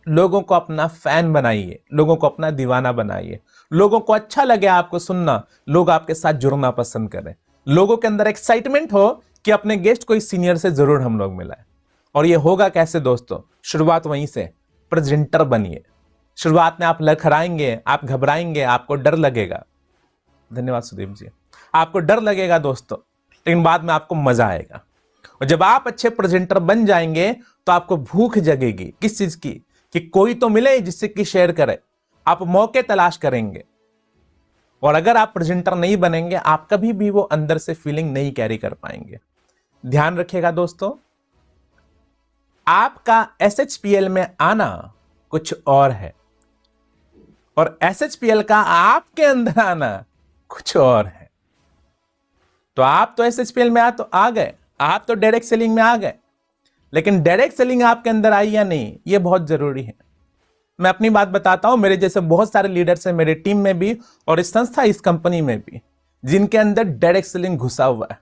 लोगों को अपना फैन बनाइए, लोगों को अपना दीवाना बनाइए, लोगों को अच्छा लगे आपको सुनना, लोग आपके साथ जुड़ना पसंद करें, लोगों के अंदर एक्साइटमेंट हो कि अपने गेस्ट को इस सीनियर से जरूर हम लोग मिलाएं। और ये होगा कैसे दोस्तों, शुरुआत वहीं से, प्रेजेंटर बनिए। शुरुआत में आप लड़खड़ाएंगे, आप घबराएंगे, आपको डर लगेगा। धन्यवाद सुदीप जी। आपको डर लगेगा दोस्तों, लेकिन बाद में आपको मजा आएगा। और जब आप अच्छे प्रेजेंटर बन जाएंगे तो आपको भूख जगेगी किस चीज की, कि कोई तो मिले जिससे कि शेयर करे। आप मौके तलाश करेंगे। और अगर आप प्रेजेंटर नहीं बनेंगे, आप कभी भी वो अंदर से फीलिंग नहीं कैरी कर पाएंगे। ध्यान रखिएगा दोस्तों, आपका SHPL में आना कुछ और है, और SHPL का आपके अंदर आना कुछ और है। तो आप तो SHPL में आ गए, आप तो डायरेक्ट सेलिंग में आ गए, लेकिन डायरेक्ट सेलिंग आपके अंदर आई या नहीं, यह बहुत जरूरी है। मैं अपनी बात बताता हूं, मेरे जैसे बहुत सारे लीडर्स हैं मेरे टीम में भी, और इस संस्था, इस कंपनी में भी, जिनके अंदर डायरेक्ट सेलिंग घुसा हुआ है।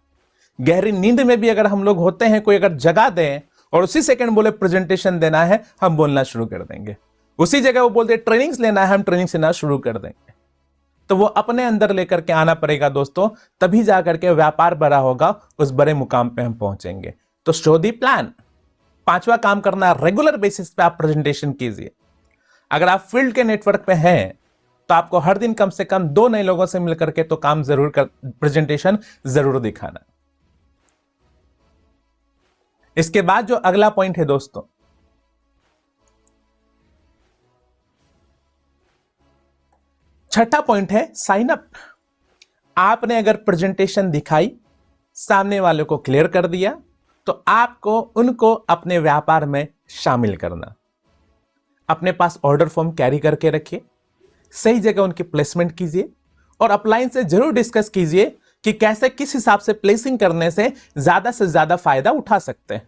गहरी नींद में भी अगर हम लोग होते हैं, कोई अगर जगा दें और उसी सेकंड बोले प्रेजेंटेशन देना है, हम बोलना शुरू कर देंगे। उसी जगह वो बोलते ट्रेनिंग्स लेना है, हम ट्रेनिंग लेना शुरू कर देंगे। तो वो अपने अंदर लेकर के आना पड़ेगा दोस्तों, तभी जाकर के व्यापार बड़ा होगा, उस बड़े मुकाम पे हम पहुंचेंगे। तो शो दी प्लान। 5वां काम करना, रेगुलर बेसिस पे आप प्रेजेंटेशन कीजिए। अगर आप फील्ड के नेटवर्क पे हैं तो आपको हर दिन कम से कम 2 नए लोगों से मिलकर के तो काम जरूर कर, प्रेजेंटेशन जरूर दिखाना। इसके बाद जो अगला पॉइंट है दोस्तों, छठा पॉइंट है साइन अप। आपने अगर प्रेजेंटेशन दिखाई, सामने वाले को क्लियर कर दिया, तो आपको उनको अपने व्यापार में शामिल करना। अपने पास ऑर्डर फॉर्म कैरी करके रखिए, सही जगह उनकी प्लेसमेंट कीजिए, और अपलाइन से जरूर डिस्कस कीजिए कि कैसे, किस हिसाब से प्लेसिंग करने से ज्यादा फायदा उठा सकते हैं।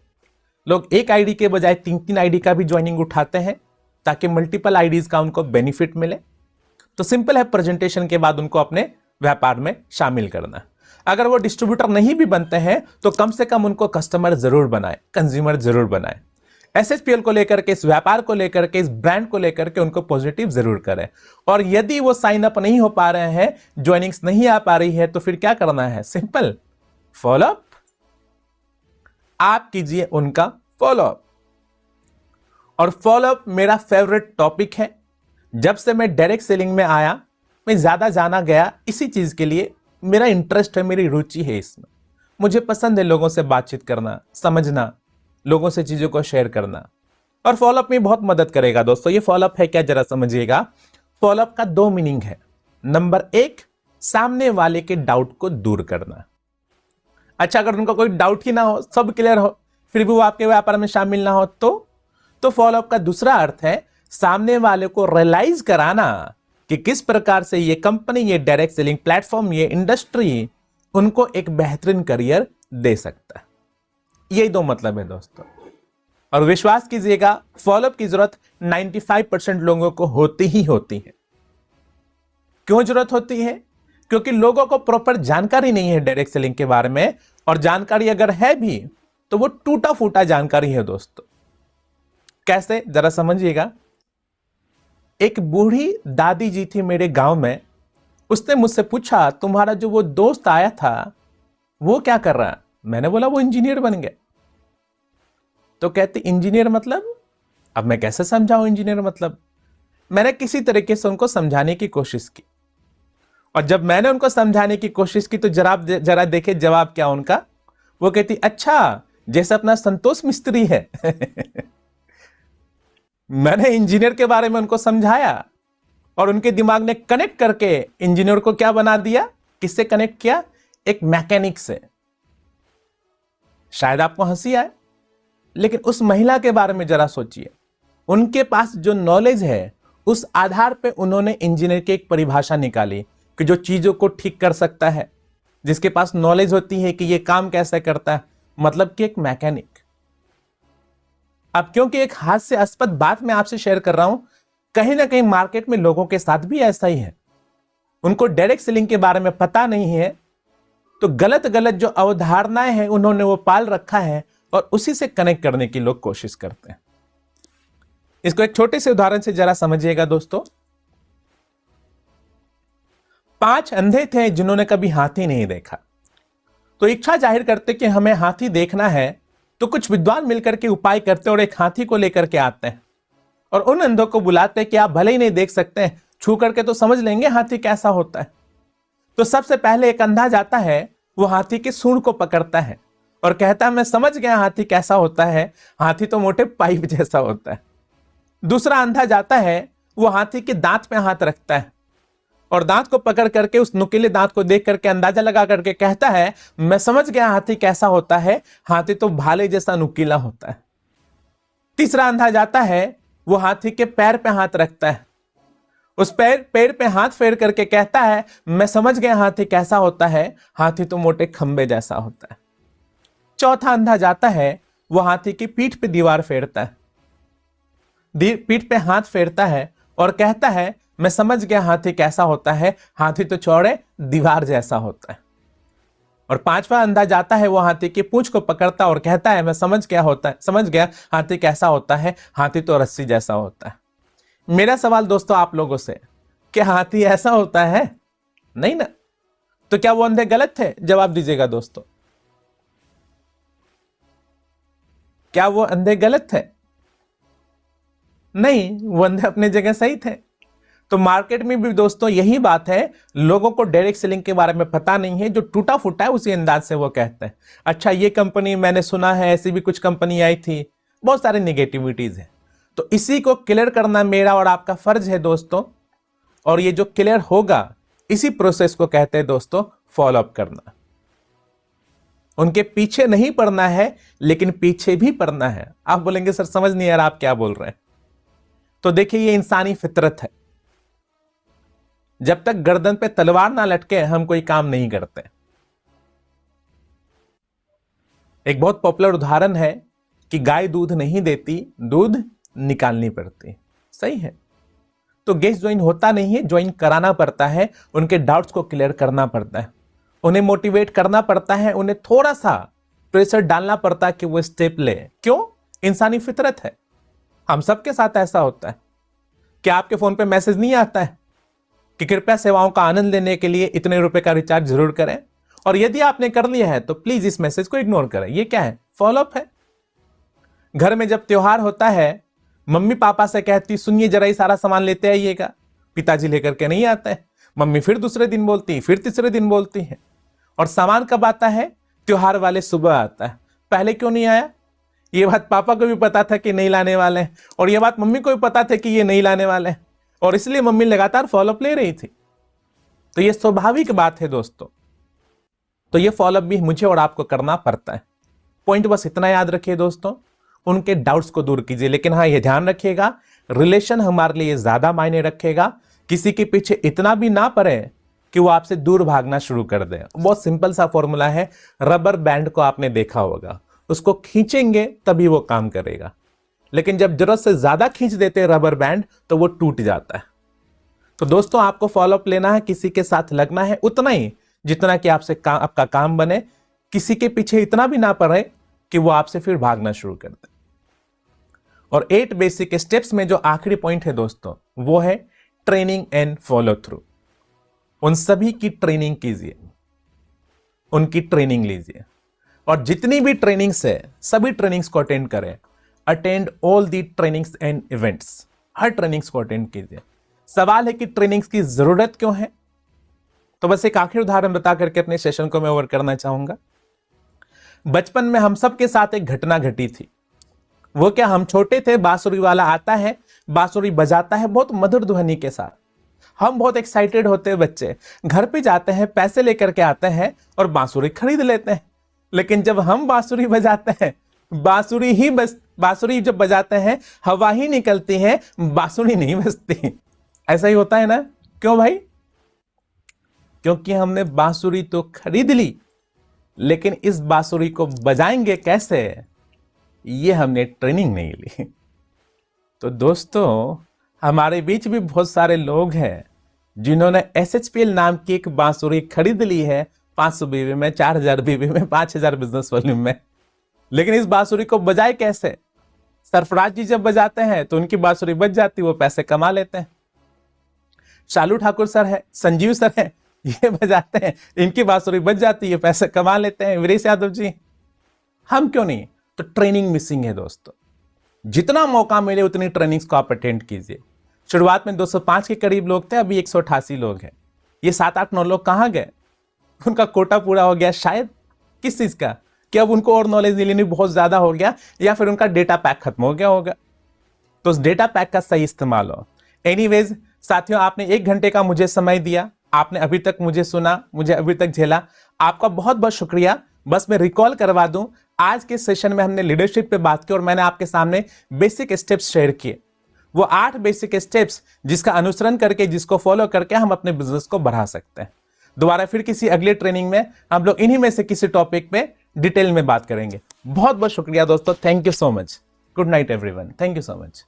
लोग एक आईडी के बजाय 3-3 आईडी का भी ज्वाइनिंग उठाते हैं, ताकि मल्टीपल आईडीज का उनको बेनिफिट मिले। तो सिंपल है, प्रेजेंटेशन के बाद उनको अपने व्यापार में शामिल करना। अगर वो डिस्ट्रीब्यूटर नहीं भी बनते हैं तो कम से कम उनको कस्टमर जरूर बनाए, कंज्यूमर जरूर बनाए। SHPL को लेकर के, इस व्यापार को लेकर के, इस ब्रांड को लेकर के उनको पॉजिटिव जरूर करें। और यदि वो साइन अप नहीं हो पा रहे हैं, ज्वाइनिंग्स नहीं आ पा रही है, तो फिर क्या करना है, सिंपल, फॉलोअप। आप कीजिए उनका फॉलोअप। और फॉलोअप मेरा फेवरेट टॉपिक है। जब से मैं डायरेक्ट सेलिंग में आया, मैं ज्यादा जाना गया इसी चीज के लिए। मेरा इंटरेस्ट है, मेरी रुचि है इसमें। मुझे पसंद है लोगों से बातचीत करना, समझना, लोगों से चीजों को शेयर करना। और फॉलोअप में बहुत मदद करेगा दोस्तों। ये फॉलोअप है क्या, जरा समझिएगा। फॉलोअप का 2 मीनिंग है। नंबर 1, सामने वाले के डाउट को दूर करना। अच्छा, अगर उनका कोई डाउट ही ना हो, सब क्लियर हो, फिर भी वो आपके व्यापार में शामिल ना हो तो फॉलोअप का दूसरा अर्थ है सामने वाले को रियलाइज कराना कि किस प्रकार से ये कंपनी, ये डायरेक्ट सेलिंग प्लेटफॉर्म, ये इंडस्ट्री उनको एक बेहतरीन करियर दे सकता है। यही दो मतलब है दोस्तों। और विश्वास कीजिएगा, फॉलोअप की जरूरत 95% लोगों को होती ही होती है। क्यों जरूरत होती है? क्योंकि लोगों को प्रॉपर जानकारी नहीं है डायरेक्ट सेलिंग के बारे में, और जानकारी अगर है भी तो वो टूटा फूटा जानकारी है दोस्तों। कैसे, जरा समझिएगा। एक बूढ़ी दादी जी थी मेरे गांव में। उसने मुझसे पूछा, तुम्हारा जो वो दोस्त आया था वो क्या कर रहा है? मैंने बोला वो इंजीनियर बन गया। तो कहती इंजीनियर मतलब? अब मैं कैसे समझाऊं इंजीनियर मतलब? मैंने किसी तरीके से उनको समझाने की कोशिश की, और जब मैंने उनको समझाने की कोशिश की तो जरा देखे जवाब क्या उनका। वो कहती अच्छा, जैसे अपना संतोष मिस्त्री है। मैंने इंजीनियर के बारे में उनको समझाया और उनके दिमाग ने कनेक्ट करके इंजीनियर को क्या बना दिया? किससे कनेक्ट किया? एक मैकेनिक से। शायद आपको हंसी आए, लेकिन उस महिला के बारे में जरा सोचिए। उनके पास जो नॉलेज है उस आधार पे उन्होंने इंजीनियर की एक परिभाषा निकाली कि जो चीजों को ठीक कर सकता है, जिसके पास नॉलेज होती है कि ये काम कैसे करता है, मतलब कि एक मैकेनिक। अब क्योंकि एक हास्यास्पद बात मैं आपसे शेयर कर रहा हूं, कहीं ना कहीं मार्केट में लोगों के साथ भी ऐसा ही है। उनको डायरेक्ट सेलिंग के बारे में पता नहीं है, तो गलत गलत जो अवधारणाएं हैं उन्होंने वो पाल रखा है और उसी से कनेक्ट करने की लोग कोशिश करते हैं। इसको एक छोटे से उदाहरण से जरा समझिएगा दोस्तों। 5 अंधे थे जिन्होंने कभी हाथी नहीं देखा, तो इच्छा जाहिर करते कि हमें हाथी देखना है, तो कुछ विद्वान मिलकर के उपाय करते और एक हाथी को लेकर के आते हैं और उन अंधों को बुलाते कि आप भले ही नहीं देख सकते, छू करके तो समझ लेंगे हाथी कैसा होता है। तो सबसे पहले एक अंधा जाता है, वो हाथी के सूंड को पकड़ता है और कहता है मैं समझ गया हाथी कैसा होता है, हाथी तो मोटे पाइप जैसा होता है। दूसरा अंधा जाता है, वो हाथी के दांत पे हाथ रखता है और दांत को पकड़ करके उस नुकीले दांत को देख करके अंदाजा लगा करके कहता है मैं समझ गया हाथी कैसा होता है, हाथी तो भाले जैसा नुकीला होता है। तीसरा अंधा जाता है, वो हाथी के पैर पे हाथ रखता है, उस पैर पे हाथ फेर करके कहता है मैं समझ गया हाथी कैसा होता है, हाथी तो मोटे खंबे जैसा होता है। चौथा अंधा जाता है, वो हाथी की पीठ पे दीवार फेरता है, पीठ पे हाथ फेरता है और कहता है मैं समझ गया हाथी कैसा होता है, हाथी तो चौड़े दीवार जैसा होता है। और पांचवा अंधा जाता है, वो हाथी की पूंछ को पकड़ता और कहता है मैं समझ गया हाथी कैसा होता है, हाथी तो रस्सी जैसा होता है। मेरा सवाल दोस्तों आप लोगों से, क्या हाथी ऐसा होता है? नहीं ना। तो क्या वो अंधे गलत थे? जवाब दीजिएगा दोस्तों, क्या वो अंधे गलत थे? नहीं, वो अंधे अपने जगह सही थे। तो मार्केट में भी दोस्तों यही बात है, लोगों को डायरेक्ट सेलिंग के बारे में पता नहीं है, जो टूटा फूटा है उसी अंदाज से वो कहते हैं अच्छा ये कंपनी मैंने सुना है, ऐसी भी कुछ कंपनी आई थी, बहुत सारी नेगेटिविटीज है। तो इसी को क्लियर करना मेरा और आपका फर्ज है दोस्तों, और ये जो क्लियर होगा इसी प्रोसेस को कहते हैं दोस्तों फॉलोअप करना। उनके पीछे नहीं पड़ना है, लेकिन पीछे भी पड़ना है। आप बोलेंगे सर समझ नहीं आ रहा आप क्या बोल रहे हैं, तो देखिए ये इंसानी फितरत है। जब तक गर्दन पे तलवार ना लटके हम कोई काम नहीं करते। एक बहुत पॉपुलर उदाहरण है कि गाय दूध नहीं देती, दूध निकालनी पड़ती। सही है। तो गेस्ट ज्वाइन होता नहीं है, ज्वाइन कराना पड़ता है, उनके डाउट्स को क्लियर करना पड़ता है, उन्हें मोटिवेट करना पड़ता है, उन्हें थोड़ा सा प्रेशर डालना पड़ता है कि वो स्टेप ले। क्यों? इंसानी फितरत है, हम सबके साथ ऐसा होता है। क्या आपके फोन पे मैसेज नहीं आता है कि कृपया सेवाओं का आनंद लेने के लिए इतने रुपए का रिचार्ज जरूर करें? और यदि आपने कर लिया है तो प्लीज इस मैसेज को इग्नोर करें। ये क्या है? फॉलोअप है। घर में जब त्योहार होता है, मम्मी पापा से कहती सुनिए जरा ये सारा सामान लेते आइएगा, पिताजी लेकर के नहीं आते हैं, मम्मी फिर दूसरे दिन बोलती, फिर तीसरे दिन बोलती है, और सामान कब आता है? त्योहार वाले सुबह आता है। पहले क्यों नहीं आया? ये बात पापा को भी पता था कि नहीं लाने वाले हैं, और ये बात मम्मी को भी पता था कि ये नहीं लाने वाले हैं, और इसलिए मम्मी लगातार फॉलोअप ले रही थी। तो ये स्वाभाविक बात है दोस्तों। तो ये फॉलोअप भी मुझे और आपको करना पड़ता है। पॉइंट बस इतना याद रखिए दोस्तों, उनके डाउट्स को दूर कीजिए। लेकिन हाँ, ये ध्यान रखिएगा, रिलेशन हमारे लिए ज्यादा मायने रखेगा। किसी के पीछे इतना भी ना पड़े कि वो आपसे दूर भागना शुरू कर दे। बहुत सिंपल सा फॉर्मूला है, रबर बैंड को आपने देखा होगा, उसको खींचेंगे तभी वो काम करेगा, लेकिन जब जरूरत से ज्यादा खींच देते हैं रबर बैंड तो वो टूट जाता है। तो दोस्तों, आपको फॉलोअप लेना है, किसी के साथ लगना है उतना ही जितना कि आपका काम बने। किसी के पीछे इतना भी ना पड़े कि वो आपसे फिर भागना शुरू कर दे। और 8 बेसिक स्टेप्स में जो आखिरी पॉइंट है दोस्तों, वो है ट्रेनिंग एंड फॉलो थ्रू। उन सभी की ट्रेनिंग कीजिए, उनकी ट्रेनिंग लीजिए, और जितनी भी ट्रेनिंग्स है सभी ट्रेनिंग्स को अटेंड करें। Attend all the trainings and events, her trainings को अटेंड कीजिए। सवाल है कि ट्रेनिंग्स की जरूरत क्यों है, तो बस एक आखिरी उदाहरण बता करके अपने सेशन को मैं ओवर करना चाहूंगा। बचपन में हम सब के साथ एक घटना घटी थी। वो क्या, हम छोटे थे, बांसुरी वाला आता है, बांसुरी बजाता है बहुत मधुर ध्वनि के साथ। हम बहुत एक्साइटेड होते हैं, बच्चे घर पे जाते हैं, पैसे लेकर के आते हैं और बांसुरी खरीद लेते हैं। लेकिन जब हम बांसुरी बजाते हैं, बांसुरी जब बजाते हैं हवा ही निकलती है, बांसुरी नहीं बजती। ऐसा ही होता है ना? क्यों भाई? क्योंकि हमने बांसुरी तो खरीद ली, लेकिन इस बांसुरी को बजाएंगे कैसे, ये हमने ट्रेनिंग नहीं ली। तो दोस्तों, हमारे बीच भी बहुत सारे लोग हैं जिन्होंने SHPL नाम की एक बांसुरी खरीद ली है 500 बीबी में, 4000 बीबी में, 5000 बिजनेस वॉल्यूम में, लेकिन इस बांसुरी को बजाए कैसे? सरफराज जी जब बजाते हैं तो उनकी बांसुरी बज जाती, वो पैसे कमा लेते हैं। शालू ठाकुर सर है, संजीव सर है, ये बजाते हैं, इनकी बांसुरी बज जाती है, पैसे कमा लेते हैं। वीरेश यादव जी, हम क्यों नहीं? तो ट्रेनिंग मिसिंग है दोस्तों। जितना मौका मिले उतनी ट्रेनिंग्स को आप अटेंड कीजिए। शुरुआत में 205 के करीब लोग थे, अभी 188 लोग हैं। ये 7-8-9 लोग कहां गए? उनका कोटा पूरा हो गया शायद। किस चीज का? कि अब उनको और नॉलेज लेनी बहुत ज्यादा हो गया, या फिर उनका डेटा पैक खत्म हो गया होगा। तो उस डेटा पैक का सही इस्तेमाल हो। एनीवेज साथियों, आपने 1 घंटे का मुझे समय दिया, आपने अभी तक मुझे सुना, मुझे अभी तक झेला, आपका बहुत बहुत शुक्रिया। बस मैं रिकॉल करवा दूं, आज के सेशन में हमने लीडरशिप पे बात की और मैंने आपके सामने बेसिक स्टेप्स शेयर किए। वो 8 बेसिक स्टेप्स जिसका अनुसरण करके, जिसको फॉलो करके हम अपने बिजनेस को बढ़ा सकते हैं। दोबारा फिर किसी अगले ट्रेनिंग में हम लोग इन्हीं में से किसी टॉपिक पे डिटेल में बात करेंगे। बहुत बहुत शुक्रिया दोस्तों, thank you so much. Good night everyone, thank you so much.